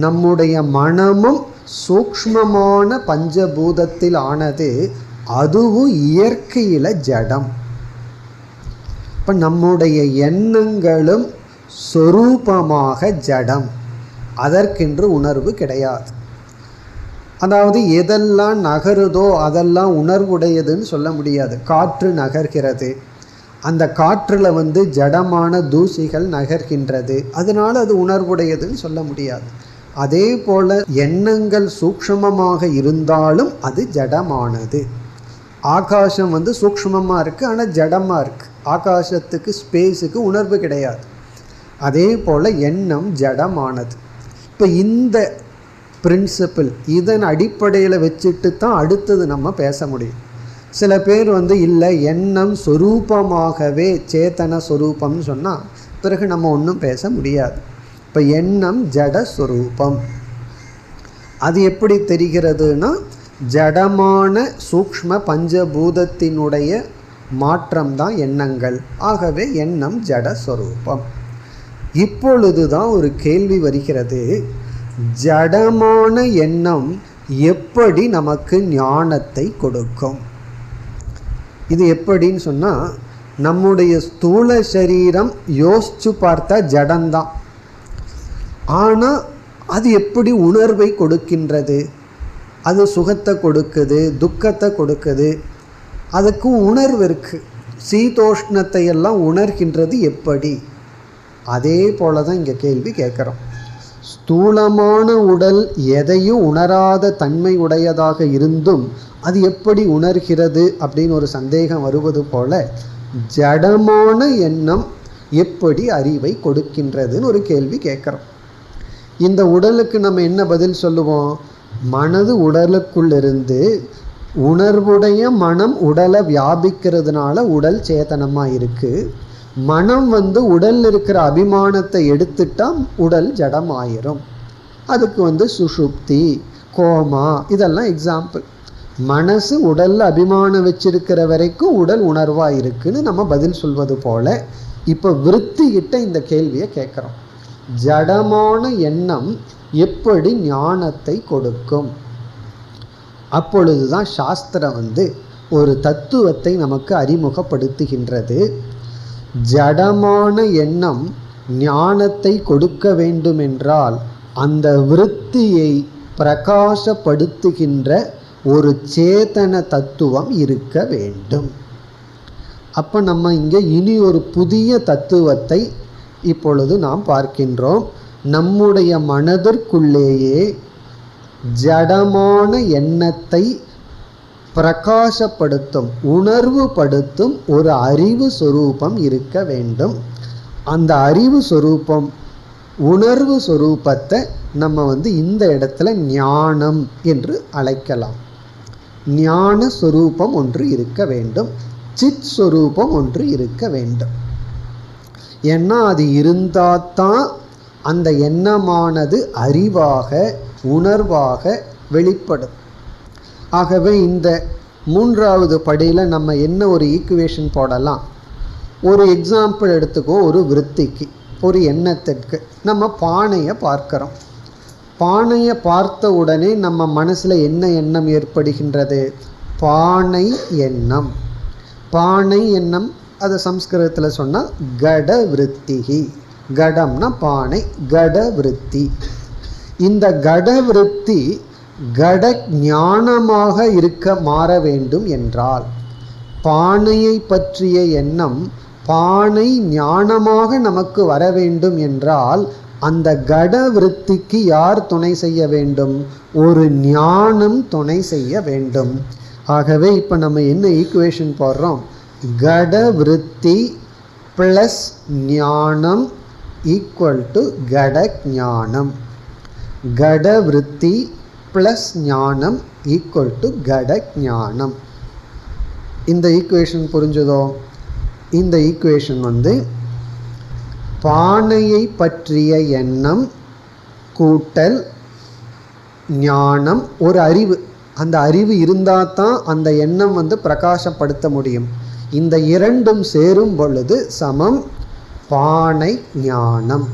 நம்முடைய மனமும் சூக்ஷ்மமான பஞ்சபூதத்தில் ஆனது, அதுவும் இயற்கையில் ஜடம். இப்போ நம்முடைய எண்ணங்களும் சொரூபமாக ஜடம். அதற்கென்று உணர்வு கிடையாது. அதாவது எதெல்லாம் நகருதோ அதெல்லாம் உணர்வுடையதுன்னு சொல்ல முடியாது. காற்று நகர்கிறது, அந்த காற்றில் ஜடமான தூசிகள் நகர்கின்றது, அதனால் அது உணர்வுடையதுன்னு சொல்ல முடியாது. அதே போல் எண்ணங்கள் சூக்ஷ்மமாக இருந்தாலும் அது ஜடமானது. ஆகாசம் சூக்ஷ்மமாக இருக்குது, ஆனால் ஜடமாக இருக்குது. ஆகாசத்துக்கு ஸ்பேஸுக்கு உணர்வு கிடையாது. அதே போல் எண்ணம் ஜடமானது. இப்போ இந்த பிரின்சிபிள் இதன் அடிப்படையில் வச்சுட்டு தான் அடுத்தது நம்ம பேச முடியும். சில பேர் இல்லை எண்ணம் சொரூபமாகவே சேத்தன சொரூபம்னு சொன்னால் பிறகு நம்ம ஒன்றும் பேச முடியாது. இப்போ எண்ணம் ஜட சொரூபம். அது எப்படி தெரிகிறதுனா, ஜடமான சூக்ஷ்ம பஞ்சபூதத்தினுடைய மாற்றம்தான் எண்ணங்கள். ஆகவே எண்ணம் ஜட சொரூபம். இப்பொழுது தான் ஒரு கேள்வி வருகிறது, ஜடமான எண்ணம் எப்படி நமக்கு ஞானத்தை கொடுக்கும்? இது எப்படின்னு சொன்னால், நம்முடைய ஸ்தூல சரீரம் யோசிச்சு பார்த்தா ஜடம்தான். ஆனால் அது எப்படி உணர்வை கொடுக்கின்றது? அது சுகத்தை கொடுக்குது, துக்கத்தை கொடுக்குது, அதுக்கு உணர்வு இருக்குது. சீதோஷ்ணத்தை எல்லாம் உணர்கின்றது எப்படி? அதே போல தான் இங்கே கேள்வி கேட்குறோம். ஸ்தூலமான உடல் எதையும் உணராத தன்மை உடையதாக இருந்தும் அது எப்படி உணர்கிறது அப்படின்னு ஒரு சந்தேகம் வருவது போல, ஜடமான எண்ணம் எப்படி அறிவை கொடுக்கின்றதுன்னு ஒரு கேள்வி கேட்குறோம். இந்த உடலுக்கு நம்ம என்ன பதில் சொல்லுவோம்? மனது உடலுக்குள்ளிருந்து உணர்வுடைய மனம் உடலை வியாபிக்கிறதுனால உடல் சேதனமாக இருக்குது. மனம் உடலில் இருக்கிற அபிமானத்தை எடுத்துட்டா உடல் ஜடமாயிரும். அதுக்கு சுஷுப்தி, கோமா இதெல்லாம் எக்ஸாம்பிள். மனசு உடலில் அபிமானம் வச்சிருக்கிற வரைக்கும் உடல் உணர்வாக இருக்குன்னு நம்ம பதில் சொல்வது போல, இப்போ விருத்திகிட்ட இந்த கேள்வியை கேட்குறோம். ஜடமான எண்ணம் எப்படி ஞானத்தை கொடுக்கும்? அப்பொழுது தான் சாஸ்திரம் ஒரு தத்துவத்தை நமக்கு அறிமுகப்படுத்துகின்றது. ஜடமான எண்ணம் ஞானத்தை கொடுக்க வேண்டுமென்றால் அந்த விருத்தியை பிரகாசப்படுத்துகின்ற ஒரு சேதன தத்துவம் இருக்க வேண்டும். அப்போ நம்ம இங்கே இனி ஒரு புதிய தத்துவத்தை இப்பொழுது நாம் பார்க்கின்றோம். நம்முடைய மனதிற்குள்ளேயே ஜடமான எண்ணத்தை பிரகாசப்படுத்தும், உணர்வுபடுத்தும் ஒரு அறிவு சொரூபம் இருக்க வேண்டும். அந்த அறிவு சொரூபம், உணர்வு சொரூபத்தை நம்ம இந்த இடத்துல ஞானம் என்று அழைக்கலாம். ஞான சொரூபம் ஒன்று இருக்க வேண்டும், சித் சொரூபம் ஒன்று இருக்க வேண்டும். ஏன்னா அது இருந்தால்தான் அந்த எண்ணமானது அறிவாக, உணர்வாக வெளிப்படும். ஆகவே இந்த மூன்றாவது படியில் நம்ம என்ன ஒரு ஈக்குவேஷன் போடலாம்? ஒரு எக்ஸாம்பிள் எடுத்துக்கோ. ஒரு விருத்திக்கு, ஒரு எண்ணத்திற்கு நம்ம பானையை பார்க்கிறோம். பானையை பார்த்த உடனே நம்ம மனசில் என்ன எண்ணம் ஏற்படுகின்றது? பானை எண்ணம். பானை எண்ணம், அது சம்ஸ்கிருதத்தில் சொன்னால் கட விருத்திகி. கடம்னா பானை, கட விருத்தி. இந்த கட விருத்தி கட ஞானமாக இருக்க மாற வேண்டும் என்றால், பானையை பற்றிய எண்ணம் பானை ஞானமாக நமக்கு வர வேண்டும் என்றால், அந்த கட விருத்திக்கு யார் துணை செய்ய வேண்டும்? ஒரு ஞானம் துணை செய்ய வேண்டும். ஆகவே இப்போ நம்ம என்ன ஈக்குவேஷன் போடுறோம்? கட விருத்தி ப்ளஸ் ஞானம் ஈக்குவல் டு கட ஞானம். கட விருத்தி ப்ளஸ் ஞானம் ஈக்குவல் டு கட ஞானம். இந்த ஈக்குவேஷன் புரிஞ்சுதோ? இந்த ஈக்குவேஷன் பானையை பற்றிய எண்ணம் கூட்டல் ஞானம், ஒரு அறிவு. அந்த அறிவு இருந்தால் தான் அந்த எண்ணம் பிரகாசப்படுத்த முடியும். இந்த இரண்டும் சேரும் பொழுது சமம் பானை ஞானம்.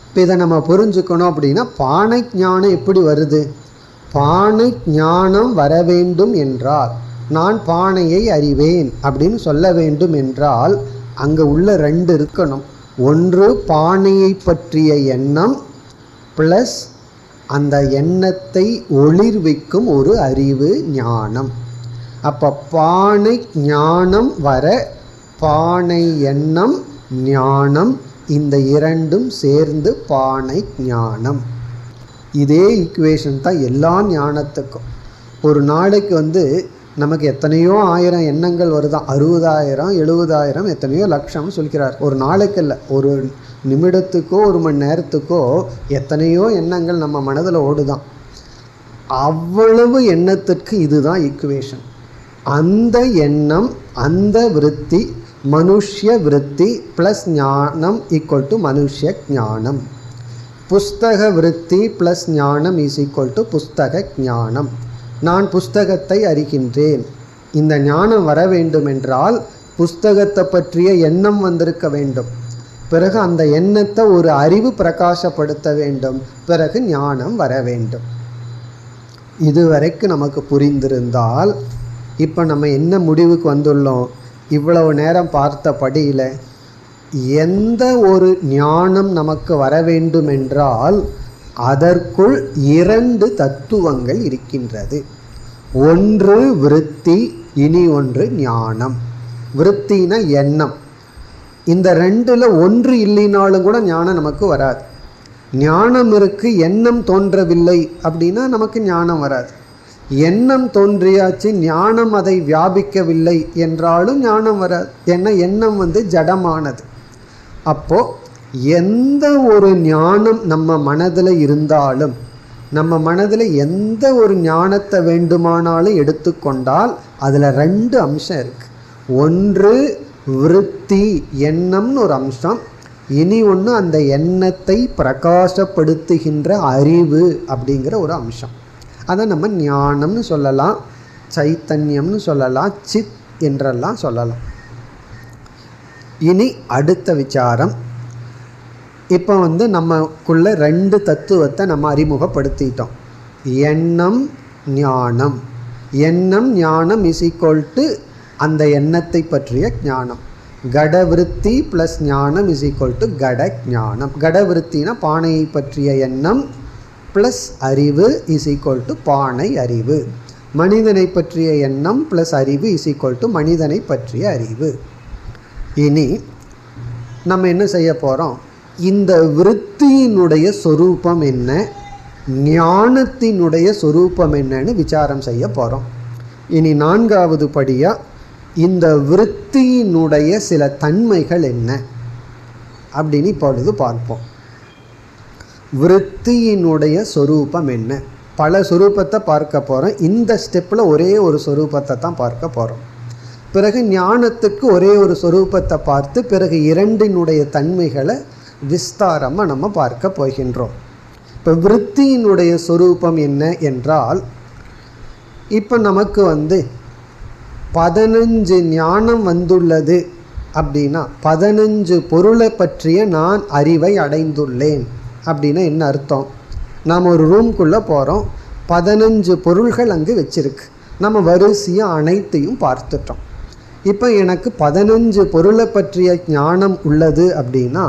இப்போ இதை நம்ம புரிஞ்சுக்கணும். அப்படின்னா பானை ஞானம் எப்படி வருது? பானை ஞானம் வர வேண்டும் என்றால், நான் பானையை அறிவேன் அப்படின்னு சொல்ல வேண்டும் என்றால், அங்கே உள்ள ரெண்டு இருக்கணும். ஒன்று பானையை பற்றிய எண்ணம் ப்ளஸ் அந்த எண்ணத்தை ஒளிர்விக்கும் ஒரு அறிவு, ஞானம். அப்போ பானை ஞானம் வர பானை எண்ணம், ஞானம், இந்த இரண்டும் சேர்ந்து பானை ஞானம். இதே ஈக்குவேஷன் தான் எல்லா ஞானத்துக்கும். ஒரு நாளைக்கு நமக்கு எத்தனையோ ஆயிரம் எண்ணங்கள் வருதான். 60,000 70,000 எத்தனையோ லட்சம் சொல்கிறார். ஒரு நாளைக்கு இல்லை, ஒரு நிமிடத்துக்கோ ஒரு மணி நேரத்துக்கோ எத்தனையோ எண்ணங்கள் நம்ம மனதில் ஓடுதான். அவ்வளவு எண்ணத்திற்கு இதுதான் ஈக்குவேஷன். அந்த எண்ணம், அந்த விருத்தி, மனுஷ்ய விருத்தி ப்ளஸ் ஞானம் ஈக்குவல் டு மனுஷ்ய ஞானம். புஸ்தக விருத்தி ப்ளஸ் ஞானம் இஸ் ஈக்குவல் டு புஸ்தக ஞானம். நான் புஸ்தகத்தை அறிகின்றேன். இந்த ஞானம் வர வேண்டும் என்றால் புஸ்தகத்தை பற்றிய எண்ணம் வந்திருக்க வேண்டும். பிறகு அந்த எண்ணத்தை ஒரு அறிவு பிரகாசப்படுத்த வேண்டும். பிறகு ஞானம் வர வேண்டும். இதுவரைக்கும் நமக்கு புரிந்திருந்தால் இப்போ நம்ம என்ன முடிவுக்கு வந்துள்ளோம்? இவ்வளவு நேரம் பார்த்த படியில் எந்த ஒரு ஞானம் நமக்கு வர வேண்டும் என்றால் அதற்குள் இரண்டு தத்துவங்கள் இருக்கின்றது. ஒன்று விருத்தி, இனி ஒன்று ஞானம். விருத்தினா எண்ணம். இந்த ரெண்டில் ஒன்று இல்லைனாலும் கூட ஞானம் நமக்கு வராது. ஞானம் இருக்கு, எண்ணம் தோன்றவில்லை அப்படின்னா நமக்கு ஞானம் வராது. எண்ணம் தோன்றியாச்சு, ஞானம் அதை வியாபிக்கவில்லை என்றாலும் ஞானம் வராது. ஏன்னா எண்ணம் ஜடமானது. அப்போது எந்த ஒரு ஞானம் நம்ம மனதில் இருந்தாலும், நம்ம மனதில் எந்த ஒரு ஞானத்தை வேண்டுமானாலும் எடுத்துக்கொண்டால் அதில் ரெண்டு அம்சம் இருக்குது. ஒன்று விருத்தி, எண்ணம்னு ஒரு அம்சம். இனி ஒன்று அந்த எண்ணத்தை பிரகாசப்படுத்துகின்ற அறிவு அப்படிங்கிற ஒரு அம்சம். அதை நம்ம ஞானம்னு சொல்லலாம், சைத்தன்யம்னு சொல்லலாம், சித் என்றெல்லாம் சொல்லலாம். இனி அடுத்த விசாரம். இப்போ நமக்குள்ள ரெண்டு தத்துவத்தை நம்ம அறிமுகப்படுத்திட்டோம். எண்ணம், ஞானம். எண்ணம், ஞானம் இஸ் ஈக்குவல் டு அந்த எண்ணத்தை பற்றிய ஞானம். கடவிருத்தி ப்ளஸ் ஞானம் இஸ் ஈக்குவல் டு கட ஞானம். கடவிருத்தினா பானையை பற்றிய எண்ணம் ப்ளஸ் அறிவு இஸ் ஈக்குவல் டு பானை அறிவு. மனிதனை பற்றிய எண்ணம் ப்ளஸ் அறிவு இஸ் ஈக்குவல் டு மனிதனை பற்றிய அறிவு. இனி நம்ம என்ன செய்ய போகிறோம், இந்த விருத்தியினுடைய சொரூபம் என்ன, ஞானத்தினுடைய சொரூபம் என்னன்னு விசாரம் செய்ய போகிறோம். இனி 4வது படியாக இந்த விருத்தியினுடைய சில தன்மைகள் என்ன அப்படின்னு இப்பொழுது பார்ப்போம். விருத்தியினுடைய சொரூபம் என்ன, பல சொரூபத்தை பார்க்க போகிறோம். இந்த ஸ்டெப்பில் ஒரே ஒரு சொரூபத்தை தான் பார்க்க போகிறோம். பிறகு ஞானத்துக்கு ஒரே ஒரு சொரூபத்தை பார்த்து பிறகு இரண்டினுடைய தன்மைகளை விஸ்தாரமாக நம்ம பார்க்க போகின்றோம். இப்போ விருத்தியினுடைய சொரூபம் என்ன என்றால், இப்போ நமக்கு 15 ஞானம் வந்துள்ளது அப்படின்னா 15 பொருளை பற்றிய நான் அறிவை அடைந்துள்ளேன் அப்படின்னா என்ன அர்த்தம்? நாம் ஒரு ரூம்குள்ளே போகிறோம், 15 பொருள்கள் அங்கே வச்சிருக்கு, நம்ம வரிசையாக அனைத்தையும் பார்த்துட்டோம். இப்போ எனக்கு 15 பொருளை பற்றிய ஞானம் உள்ளது அப்படின்னா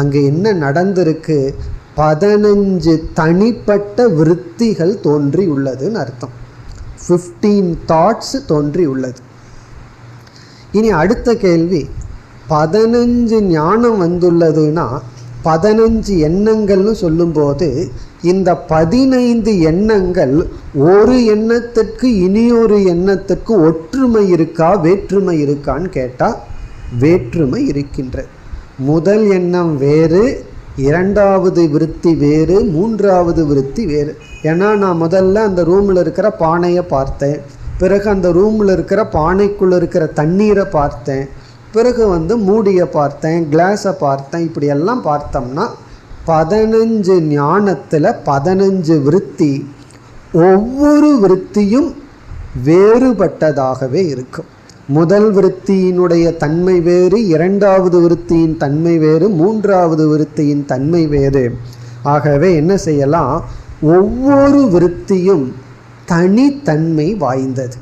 அங்கே என்ன நடந்திருக்கு, 15 தனிப்பட்ட விருத்திகள் தோன்றி உள்ளதுன்னு அர்த்தம். 15 தாட்ஸ் தோன்றி உள்ளது. இனி அடுத்த கேள்வி, 15 ஞானம் வந்துள்ளதுன்னா 15 எண்ணங்கள்னு சொல்லும்போது இந்த 15 எண்ணங்கள் ஒரு எண்ணத்திற்கு இனியொரு எண்ணத்திற்கு ஒற்றுமை இருக்கா வேற்றுமை இருக்கான்னு கேட்டால் வேற்றுமை இருக்கின்றது. முதல் எண்ணம் வேறு, இரண்டாவது விருத்தி வேறு, மூன்றாவது விருத்தி வேறு. ஏன்னா நான் முதல்ல அந்த ரூமில் இருக்கிற பானையை பார்த்தேன், பிறகு அந்த ரூமில் இருக்கிற பானைக்குள்ளே இருக்கிற தண்ணீரை பார்த்தேன், பிறகு மூடியை பார்த்தேன், கிளாஸை பார்த்தேன். இப்படி எல்லாம் பார்த்தோம்னா 15 ஞானத்தில் 15 விருத்தி, ஒவ்வொரு விருத்தியும் வேறுபட்டதாகவே இருக்கும். முதல் விருத்தியினுடைய தன்மை வேறு, இரண்டாவது விருத்தியின் தன்மை வேறு, மூன்றாவது விருத்தியின் தன்மை வேறு. ஆகவே என்ன செய்யலாம், ஒவ்வொரு விருத்தியும் தனித்தன்மை வாய்ந்தது.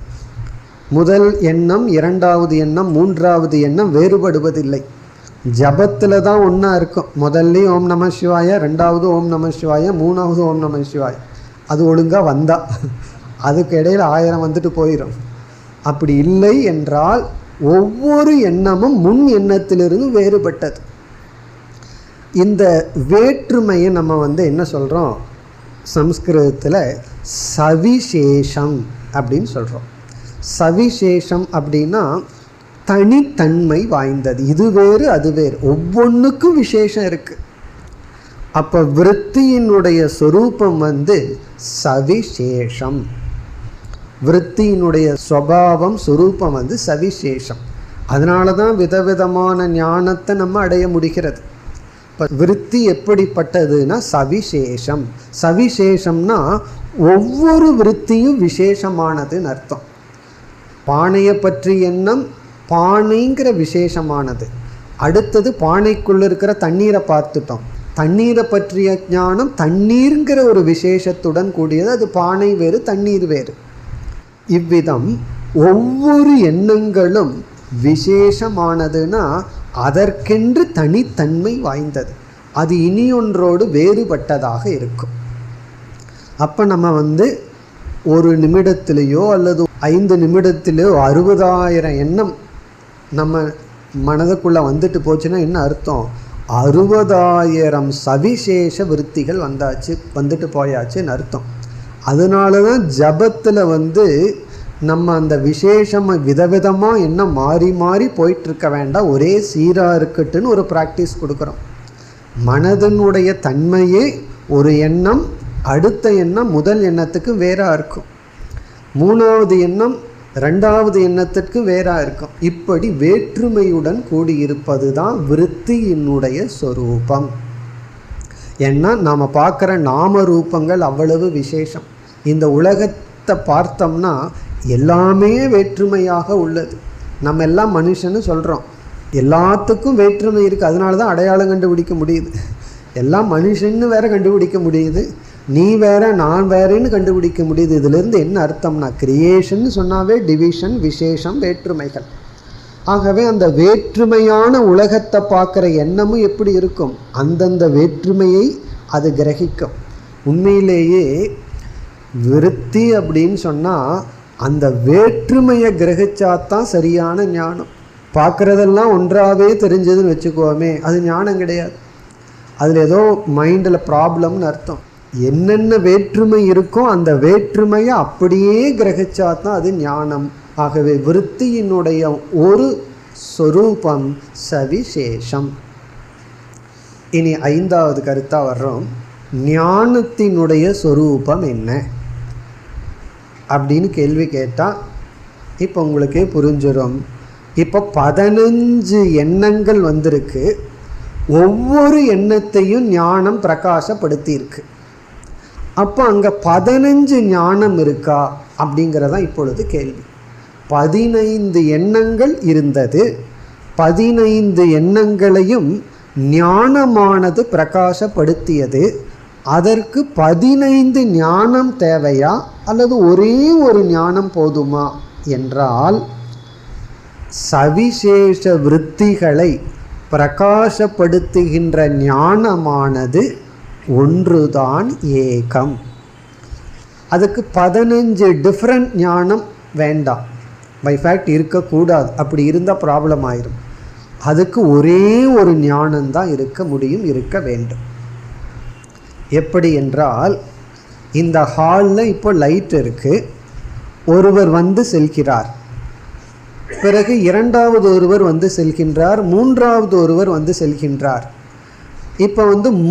முதல் எண்ணம், இரண்டாவது எண்ணம், மூன்றாவது எண்ணம் வேறுபடுவதில்லை. ஜபத்தில் தான் ஒன்றா இருக்கும். முதல்லையும் ஓம் நம சிவாய, ரெண்டாவது ஓம் நம சிவாய, மூணாவது ஓம் நம சிவாய. அது ஒழுங்காக வந்தா, அதுக்கு இடையில் 1000 வந்துட்டு போயிடும். அப்படி இல்லை என்றால் ஒவ்வொரு எண்ணமும் முன் எண்ணத்திலிருந்து வேறுபட்டது. இந்த வேற்றுமையை நம்ம என்ன சொல்கிறோம், சம்ஸ்கிருதத்தில் சவிசேஷம் அப்படின்னு சொல்கிறோம். சவிசேஷம் அப்படின்னா தனித்தன்மை வாய்ந்தது. இது வேறு அது வேறு, ஒவ்வொன்றுக்கும் விசேஷம் இருக்குது. அப்போ விருத்தியினுடைய சொரூபம் சவிசேஷம். விருத்தியினுடைய சுபாவம் சொரூபம் சவிசேஷம். அதனால தான் விதவிதமான ஞானத்தை நம்ம அடைய முடிகிறது. இப்போ விருத்தி எப்படிப்பட்டதுன்னா சவிசேஷம். சவிசேஷம்னா ஒவ்வொரு விருத்தியும் விசேஷமானதுன்னு அர்த்தம். பானையை பற்றி எண்ணம் பானைங்கிற விசேஷமானது. அடுத்தது பானைக்குள்ளே இருக்கிற தண்ணீரை பார்த்துட்டோம். தண்ணீரை பற்றிய ஞானம் தண்ணீருங்கிற ஒரு விசேஷத்துடன் கூடியது. அது பானை வேறு தண்ணீர் வேறு. இவ்விதம் ஒவ்வொரு எண்ணங்களும் விசேஷமானதுன்னா அதற்கென்று தனித்தன்மை வாய்ந்தது. அது இனியொன்றோடு வேறுபட்டதாக இருக்கும். அப்போ நம்ம ஒரு நிமிடத்திலேயோ அல்லது 5 நிமிடத்திலேயோ 60,000 எண்ணம் நம்ம மனதுக்குள்ளே வந்துட்டு போச்சுன்னா என்ன அர்த்தம், 60,000 சவிசேஷ விருத்திகள் வந்துட்டு போயாச்சுன்னு அர்த்தம். அதனால தான் ஜபத்தில் நம்ம அந்த விசேஷமாக விதவிதமாக எண்ணம் மாறி மாறி போயிட்டுருக்க வேண்டாம், ஒரே சீராக இருக்கட்டுன்னு ஒரு ப்ராக்டிஸ் கொடுக்குறோம். மனதனுடைய தன்மையே ஒரு எண்ணம், அடுத்த எண்ணம் முதல் எண்ணத்துக்கு வேறாக இருக்கும், மூணாவது எண்ணம் ரெண்டாவது எண்ணத்திற்கு வேறாக இருக்கும். இப்படி வேற்றுமையுடன் கூடியிருப்பது தான் விருத்தியினுடைய சொரூபம். ஏன்னா நாம் பார்க்குற நாம ரூபங்கள் அவ்வளவு விசேஷம். இந்த உலகத்தை பார்த்தோம்னா எல்லாமே வேற்றுமையாக உள்ளது. நம்ம எல்லாம் மனுஷன்னு சொல்கிறோம், எல்லாத்துக்கும் வேற்றுமை இருக்குது. அதனால தான் அடையாளம் கண்டுபிடிக்க முடியுது. எல்லாம் மனுஷன்னு வேற கண்டுபிடிக்க முடியுது, நீ வேற நான் வேறேன்னு கண்டுபிடிக்க முடியுது. இதிலிருந்து என்ன அர்த்தம்னா கிரியேஷன் சொன்னாவே டிவிஷன், விசேஷம், வேற்றுமைகள். ஆகவே அந்த வேற்றுமையான உலகத்தை பார்க்குற எண்ணமும் எப்படி இருக்கும், அந்தந்த வேற்றுமையை அது கிரகிக்கும். உண்மையிலேயே விருத்தி அப்படின்னு சொன்னால் அந்த வேற்றுமையை கிரகிச்சாதான் சரியான ஞானம். பார்க்குறதெல்லாம் ஒன்றாவே தெரிஞ்சதுன்னு வச்சுக்கோமே, அது ஞானம் கிடையாது. அதில் ஏதோ மைண்டில் ப்ராப்ளம்னு அர்த்தம். என்னென்ன வேற்றுமை இருக்கோ அந்த வேற்றுமையை அப்படியே கிரகிச்சாதான் அது ஞானம். ஆகவே விருத்தியினுடைய ஒரு சொரூபம் சவிசேஷம். இனி 5வது கருத்தா வர்றோம். ஞானத்தினுடைய சொரூபம் என்ன அப்படின்னு கேள்வி கேட்டால் இப்போ உங்களுக்கே புரிஞ்சிடும். இப்போ 15 எண்ணங்கள் வந்திருக்கு. ஒவ்வொரு எண்ணத்தையும் ஞானம் பிரகாசப்படுத்தியிருக்கு. அப்போ அங்கே 15 ஞானம் இருக்கா அப்படிங்கிறதான் இப்பொழுது கேள்வி. 15 எண்ணங்கள் இருந்தது. 15 எண்ணங்களையும் ஞானமானது பிரகாசப்படுத்தியது. அதற்கு 15 ஞானம் தேவையா அல்லது ஒரே ஒரு ஞானம் போதுமா என்றால், சவிசேஷ விருத்திகளை பிரகாசப்படுத்துகின்ற ஞானமானது ஒன்றுதான் ஏகம். அதுக்கு 15 டிஃப்ரெண்ட் ஞானம் வேண்டாம், பை ஃபேக்ட் இருக்கக்கூடாது. அப்படி இருந்தால் ப்ராப்ளம் ஆயிரும். அதுக்கு ஒரே ஒரு ஞானம்தான் இருக்க முடியும், இருக்க வேண்டும். எப்படி என்றால், இந்த ஹாலில் இப்போ லைட் இருக்குது. ஒருவர் வந்து செல்கிறார், பிறகு 2வது ஒருவர் வந்து செல்கின்றார், 3வது ஒருவர் வந்து செல்கின்றார். இப்போ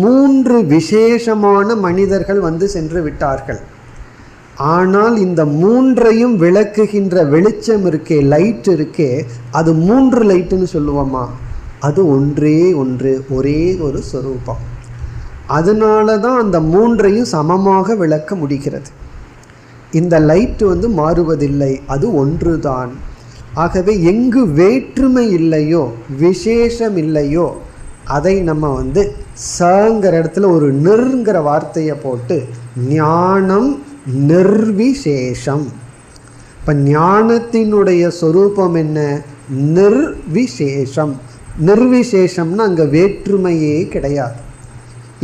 3 விசேஷமான மனிதர்கள் வந்து சென்று விட்டார்கள். ஆனால் இந்த 3ஐயும் விளக்குகின்ற வெளிச்சம் இருக்கே, லைட் இருக்கே, அது 3 லைட்டுன்னு சொல்லுவோமா? அது ஒன்றே ஒன்று, ஒரே ஒரு சொரூபம். அதனால தான் அந்த 3ஐயும் சமமாக விளக்க முடிகிறது. இந்த லைட்டு மாறுவதில்லை, அது ஒன்று தான். ஆகவே எங்கு வேற்றுமை இல்லையோ, விசேஷம் இல்லையோ, அதை நம்ம சங்கிற இடத்துல ஒரு நிர்ங்கிற வார்த்தையை போட்டு ஞானம் நிர்விசேஷம். இப்போ ஞானத்தினுடைய சொரூபம் என்ன? நிர்விசேஷம். நிர்விசேஷம்னா அங்கே வேற்றுமையே கிடையாது.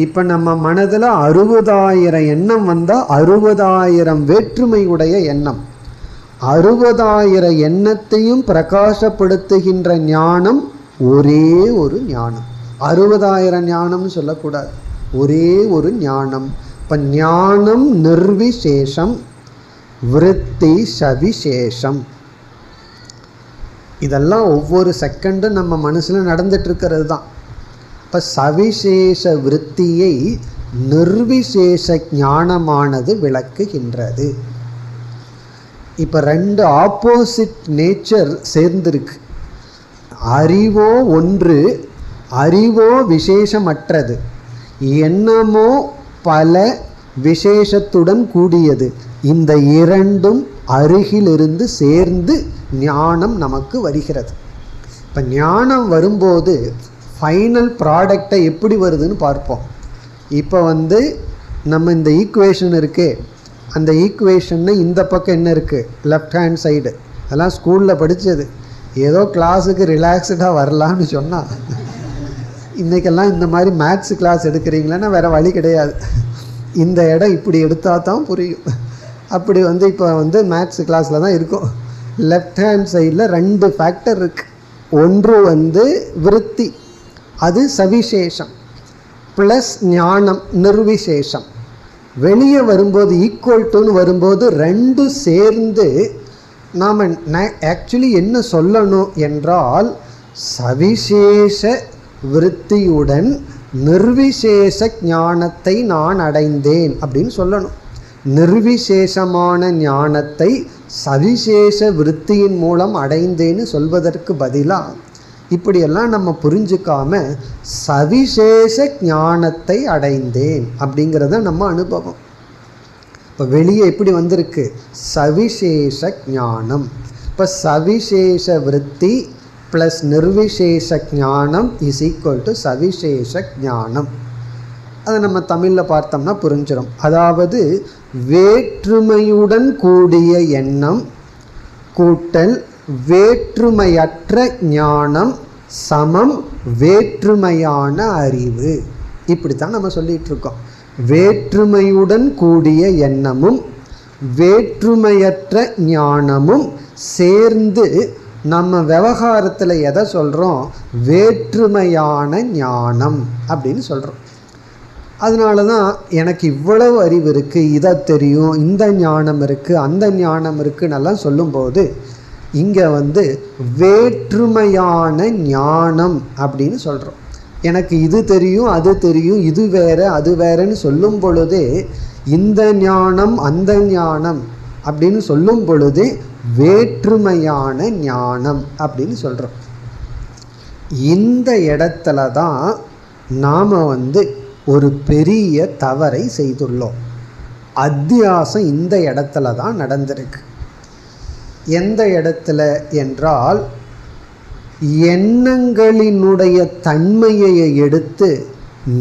இப்போ நம்ம மனதில் 60,000 எண்ணம் வந்தால் 60,000 வேற்றுமையுடைய எண்ணம். 60,000 எண்ணத்தையும் பிரகாசப்படுத்துகின்ற ஞானம் ஒரே ஒரு ஞானம். 60,000 ஞானம்னு சொல்லக்கூடாது, ஒரே ஒரு ஞானம். இப்போ ஞானம் நிர்விசேஷம், விருத்தி சவிசேஷம். இதெல்லாம் ஒவ்வொரு செகண்டும் நம்ம மனசில் நடந்துட்டுருக்கிறது தான். இப்போ சவிசேஷ விருத்தியை நிர்விசேஷ ஞானமானது விளக்குகின்றது. இப்போ 2 ஆப்போசிட் நேச்சர் சேர்ந்திருக்கு. அறிவோ ஒன்று, அறிவோ விசேஷமற்றது, எண்ணமோ பல விசேஷத்துடன் கூடியது. இந்த 2ம் அருகிலிருந்து சேர்ந்து ஞானம் நமக்கு வருகிறது. இப்போ ஞானம் வரும்போது ஃபைனல் ப்ராடக்டை எப்படி வருதுன்னு பார்ப்போம். இப்போ நம்ம இந்த ஈக்குவேஷன் இருக்கே, அந்த ஈக்குவேஷன்னு இந்த பக்கம் என்ன இருக்குது? Left hand side. அதெல்லாம் ஸ்கூலில் படித்தது. ஏதோ கிளாஸுக்கு ரிலாக்ஸ்டாக வரலான்னு சொன்னால், இன்றைக்கெல்லாம் இந்த மாதிரி மேத்ஸ் கிளாஸ் எடுக்கிறீங்களன்னா வேறு வழி கிடையாது. இந்த இடம் இப்படி எடுத்தால் தான் புரியும். அப்படி இப்போ மேத்ஸ் கிளாஸில் தான் இருக்கும். லெஃப்ட் ஹேண்ட் சைடில் 2 ஃபேக்டர் இருக்குது. ஒன்று விருத்தி, அது சவிசேஷம், ப்ளஸ் ஞானம் நிர்விசேஷம். வெளியே வரும்போது ஈக்குவல் டுன்னு வரும்போது 2 சேர்ந்து நாம் ஆக்சுவலி என்ன சொல்லணும் என்றால், சவிசேஷ விருத்தியுடன் நிர்விசேஷ ஞானத்தை நான் அடைந்தேன் அப்படின்னு சொல்லணும். நிர்விசேஷமான ஞானத்தை சவிசேஷ விருத்தியின் மூலம் அடைந்தேன்னு சொல்வதற்கு பதிலாக இப்படியெல்லாம் நம்ம புரிஞ்சுக்காம சவிசேஷ ஞானத்தை அடைந்தேன் அப்படிங்கிறத நம்ம அனுபவம். இப்போ வெளியே எப்படி வந்திருக்கு? சவிசேஷ ஞானம். இப்போ சவிசேஷ விருத்தி ப்ளஸ் நிர்விசேஷ ஞானம் இஸ் ஈக்குவல் டு சவிசேஷ ஞானம். அதை நம்ம தமிழில் பார்த்தோம்னா புரிஞ்சிடும். அதாவது வேற்றுமையுடன் கூடிய எண்ணம் கூட்டல் வேற்றுமையற்ற ஞானம் சமம் வேற்றுமையான அறிவு. இப்படி தான் நம்ம சொல்லிகிட்டு இருக்கோம். வேற்றுமையுடன் கூடிய எண்ணமும் வேற்றுமையற்ற ஞானமும் சேர்ந்து நம்ம விவகாரத்தில் எதை சொல்கிறோம்? வேற்றுமையான ஞானம் அப்படின்னு சொல்கிறோம். அதனால தான் எனக்கு இவ்வளவு அறிவு இருக்குது, இதை தெரியும், இந்த ஞானம் இருக்குது, அந்த ஞானம் இருக்குன்னெல்லாம் சொல்லும்போது இங்கே வேற்றுமையான ஞானம் அப்படின்னு சொல்கிறோம். எனக்கு இது தெரியும், அது தெரியும், இது வேற அது வேறன்னு சொல்லும் பொழுதே, இந்த ஞானம் அந்த ஞானம் அப்படின்னு சொல்லும் பொழுதே வேற்றுமையான ஞானம் அப்படின்னு சொல்கிறோம். இந்த இடத்துல தான் நாம் ஒரு பெரிய தவறை செய்துள்ளோம். அத்தியாசம் இந்த இடத்துல தான் நடந்திருக்கு. எந்த இடத்துல என்றால், எண்ணங்களினுடைய தன்மையை எடுத்து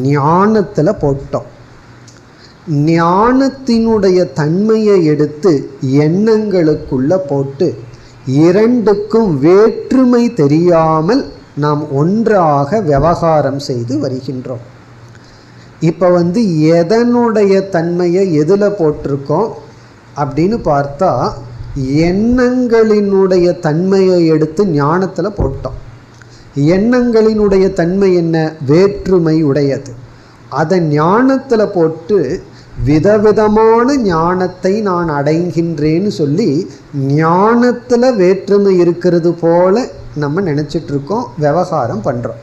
ஞானத்தில் போட்டோம். ஞானத்தினுடைய தன்மையை எடுத்து எண்ணங்களுக்குள்ள போட்டு இரண்டுக்கும் வேற்றுமை தெரியாமல் நாம் ஒன்றாக விவகாரம் செய்து வருகின்றோம். இப்போ எதனுடைய தன்மையை எதில் போட்டிருக்கோம் அப்படின்னு பார்த்தா, எண்ணங்களினுடைய தன்மையை எடுத்து ஞானத்தில் போட்டோம். எண்ணங்களினுடைய தன்மை என்ன? வேற்றுமை உடையது. அதை ஞானத்தில் போட்டு விதவிதமான ஞானத்தை நான் அடைகின்றேன்னு சொல்லி ஞானத்தில் வேற்றுமை இருக்கிறது போல நம்ம நினச்சிட்ருக்கோம், விவகாரம் பண்ணுறோம்.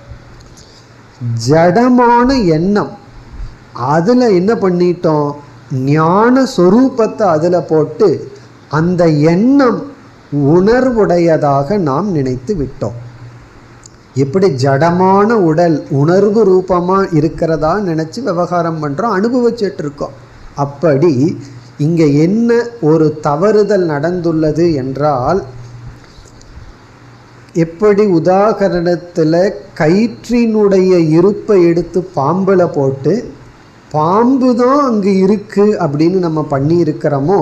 ஜடமான எண்ணம் அதில் என்ன பண்ணிட்டோம்? ஞான சொரூபத்தை அதில் போட்டு அந்த எண்ணம் உணர்வுடையதாக நாம் நினைத்து விட்டோம். எப்படி ஜடமான உடல் உணர்வு ரூபமாக இருக்கிறதா நினச்சி விவகாரம் பண்ணுறோம், அனுபவிச்சிட்ருக்கோம். அப்படி இங்கே என்ன ஒரு தவறுதல் நடந்துள்ளது என்றால், எப்படி உதாரணத்தில் கயிற்றினுடைய இருப்பை எடுத்து பாம்பில் போட்டு பாம்பு தான் அங்கே இருக்குது அப்படின்னு நம்ம பண்ணியிருக்கிறோமோ,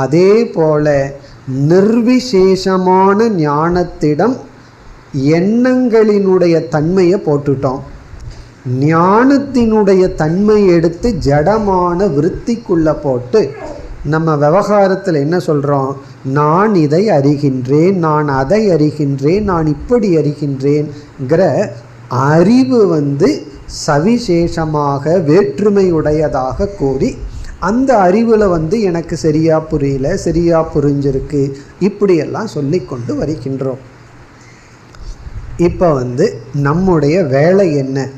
அதே போல நிர்விசேஷமான ஞானத்திடம் எண்ணங்களினுடைய தன்மையை போட்டுட்டோம். ஞானத்தினுடைய தன்மையை எடுத்து ஜடமான விருத்திக்குள்ளே போட்டு நம்ம விவகாரத்தில் என்ன சொல்கிறோம்? நான் இதை அறிகின்றேன், நான் அதை அறிகின்றேன், நான் இப்படி அறிகின்றேன்கிற அறிவு சவிசேஷமாக வேற்றுமையுடையதாக கூறி அந்த அறிவில் எனக்கு சரியாக புரியல, சரியாக புரிஞ்சிருக்கு, இப்படியெல்லாம் சொல்லி கொண்டு வருகின்றோம். இப்போ நம்முடைய வேலை என்ன?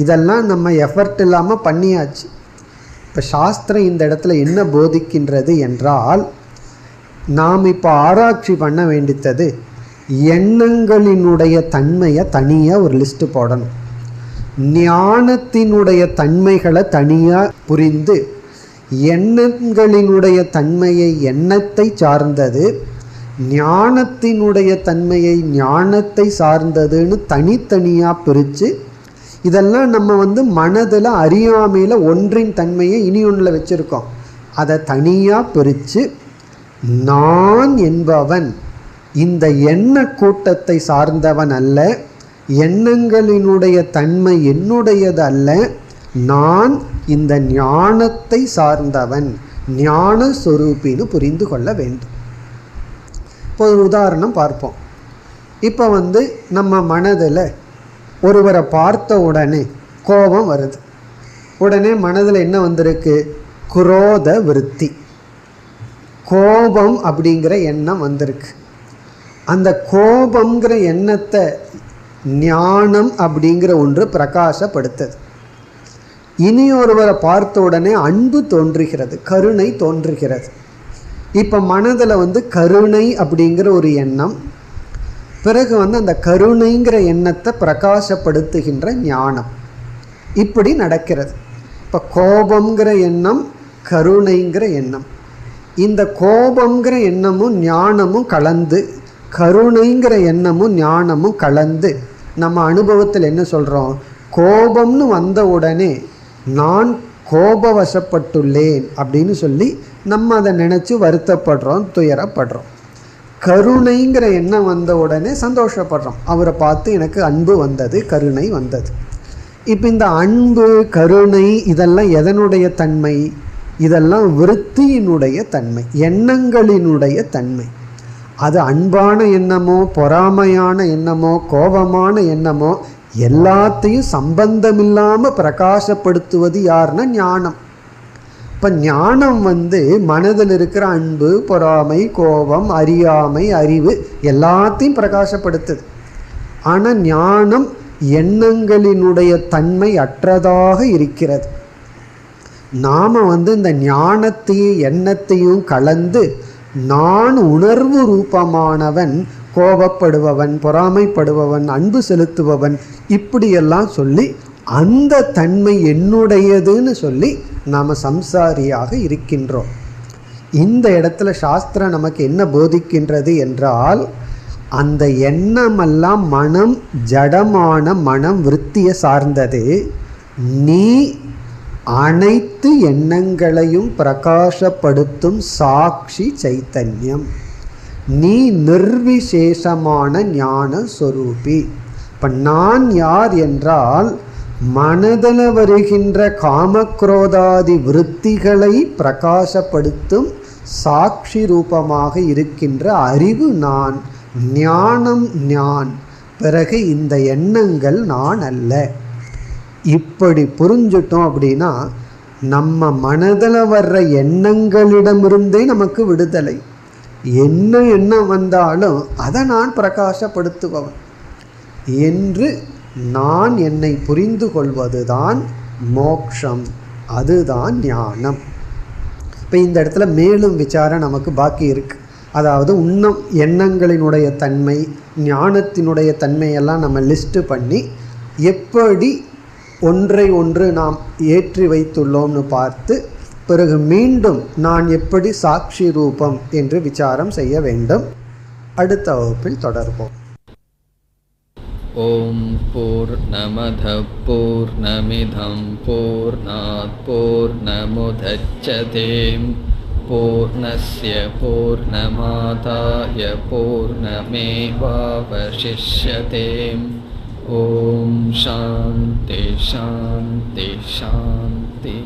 இதெல்லாம் நம்ம எஃபர்ட் இல்லாமல் பண்ணியாச்சு. இப்போ சாஸ்திரம் இந்த இடத்துல என்ன போதிக்கின்றது என்றால், நாம் இப்போ ஆராய்ச்சி பண்ண வேண்டியது எண்ணங்களினுடைய தன்மையை தனியாக ஒரு லிஸ்ட்டு போடணும். ஞானத்தினுடைய தன்மைகளை தனியாக புரிந்து எண்ணங்களினுடைய தன்மையை எண்ணத்தை சார்ந்தது, ஞானத்தினுடைய தன்மையை ஞானத்தை சார்ந்ததுன்னு தனித்தனியாக பிரித்து, இதெல்லாம் நம்ம மனதில் அறியாமையில் ஒன்றின் தன்மையை இனி ஒன்றில் வச்சுருக்கோம். அதை தனியாக பிரித்து, நான் என்பவன் இந்த எண்ண கூட்டத்தை சார்ந்தவன் அல்ல, எண்ணங்களினுடைய தன்மை என்னுடையது அல்ல, நான் இந்த ஞானத்தை சார்ந்தவன், ஞான சொரூபின்னு புரிந்து கொள்ள வேண்டும். இப்போ ஒரு உதாரணம் பார்ப்போம். இப்போ நம்ம மனதில் ஒருவரை பார்த்த உடனே கோபம் வருது. உடனே மனதில் என்ன வந்திருக்கு? குரோத விருத்தி, கோபம் அப்படிங்கிற எண்ணம் வந்திருக்கு. அந்த கோபங்கிற எண்ணத்தை ஞானம் அப்படிங்கிற ஒன்று பிரகாசப்படுத்துது. இனி ஒருவரை பார்த்த உடனே அன்பு தோன்றுகிறது, கருணை தோன்றுகிறது. இப்போ மனதில் கருணை அப்படிங்கிற ஒரு எண்ணம், பிறகு அந்த கருணைங்கிற எண்ணத்தை பிரகாசப்படுத்துகின்ற ஞானம், இப்படி நடக்கிறது. இப்போ கோபங்கிற எண்ணம், கருணைங்கிற எண்ணம், இந்த கோபங்கிற எண்ணமும் ஞானமும் கலந்து, கருணைங்கிற எண்ணமும் ஞானமும் கலந்து நம்ம அனுபவத்தில் என்ன சொல்கிறோம்? கோபம்னு வந்த உடனே நான் கோபவசப்பட்டுள்ளேன் அப்படின்னு சொல்லி நம்ம அதை நினச்சி வருத்தப்படுறோம், துயரப்படுறோம். கருணைங்கிற எண்ணம் வந்த உடனே சந்தோஷப்படுறோம், அவரை பார்த்து எனக்கு அன்பு வந்தது, கருணை வந்தது. இப்போ இந்த அன்பு கருணை இதெல்லாம் எதனுடைய தன்மை? இதெல்லாம் விருத்தியினுடைய தன்மை, எண்ணங்களினுடைய தன்மை. அது அன்பான எண்ணமோ, பொறாமையான எண்ணமோ, கோபமான எண்ணமோ, எல்லாத்தையும் சம்பந்தமில்லாமல் பிரகாசப்படுத்துவது யாருன்னா ஞானம். இப்போ ஞானம் மனதில் இருக்கிற அன்பு, பொறாமை, கோபம், அறியாமை, அறிவு எல்லாத்தையும் பிரகாசப்படுத்துது. ஆனால் ஞானம் எண்ணங்களினுடைய தன்மை அற்றதாக இருக்கிறது. நாம் இந்த ஞானத்தையும் எண்ணத்தையும் கலந்து நான் உணர்வு ரூபமானவன், கோபப்படுபவன், பொறாமைப்படுபவன், அன்பு செலுத்துபவன், இப்படியெல்லாம் சொல்லி அந்த தன்மை என்னுடையதுன்னு சொல்லி நாம் சம்சாரியாக இருக்கின்றோம். இந்த இடத்துல சாஸ்திரம் நமக்கு என்ன போதிக்கின்றது என்றால், அந்த எண்ணமெல்லாம் மனம், ஜடமான மனம், விருத்தியை சார்ந்தது. நீ அனைத்து எண்ணங்களையும் பிரகாசப்படுத்தும் சாட்சி சைத்தன்யம். நீ நிர்விசேஷமான ஞான ஸ்வரூபி. இப்போ நான் யார் என்றால், மனதில் வருகின்ற காமக்ரோதாதி விருத்திகளை பிரகாசப்படுத்தும் சாட்சி ரூபமாக இருக்கின்ற அறிவு நான், ஞானம் நான். பிறகு இந்த எண்ணங்கள் நான் அல்ல. இப்படி புரிஞ்சுட்டோம் அப்படின்னா நம்ம மனதில் வர்ற எண்ணங்களிடமிருந்தே நமக்கு விடுதலை. என்ன எண்ணம் வந்தாலும் அதை நான் பிரகாசப்படுத்துபவன் என்று நான் என்னை புரிந்து கொள்வதுதான் மோக்ஷம், அதுதான் ஞானம். இப்போ இந்த இடத்துல மேலும் விசாரம் நமக்கு பாக்கி இருக்கு. அதாவது இன்னும் எண்ணங்களினுடைய தன்மை, ஞானத்தினுடைய தன்மையெல்லாம் நம்ம லிஸ்ட்டு பண்ணி எப்படி ஒன்றை ஒன்று நாம் ஏற்றி வைத்துள்ளோம்னு பார்த்து, பிறகு மீண்டும் நான் எப்படி சாட்சி ரூபம் என்று விசாரம் செய்ய வேண்டும். அடுத்த வகுப்பில் தொடர்போம். ஓம் பூர்ணமத பூர்ணமிதம் பூர்ணாத் பூர்ணமுதச்யதே பூர்ணஸ்ய பூர்ணமாதாய பூர்ணமேவாவசிஷ்யதே. ஓம் சாந்தி சாந்தி சாந்தி.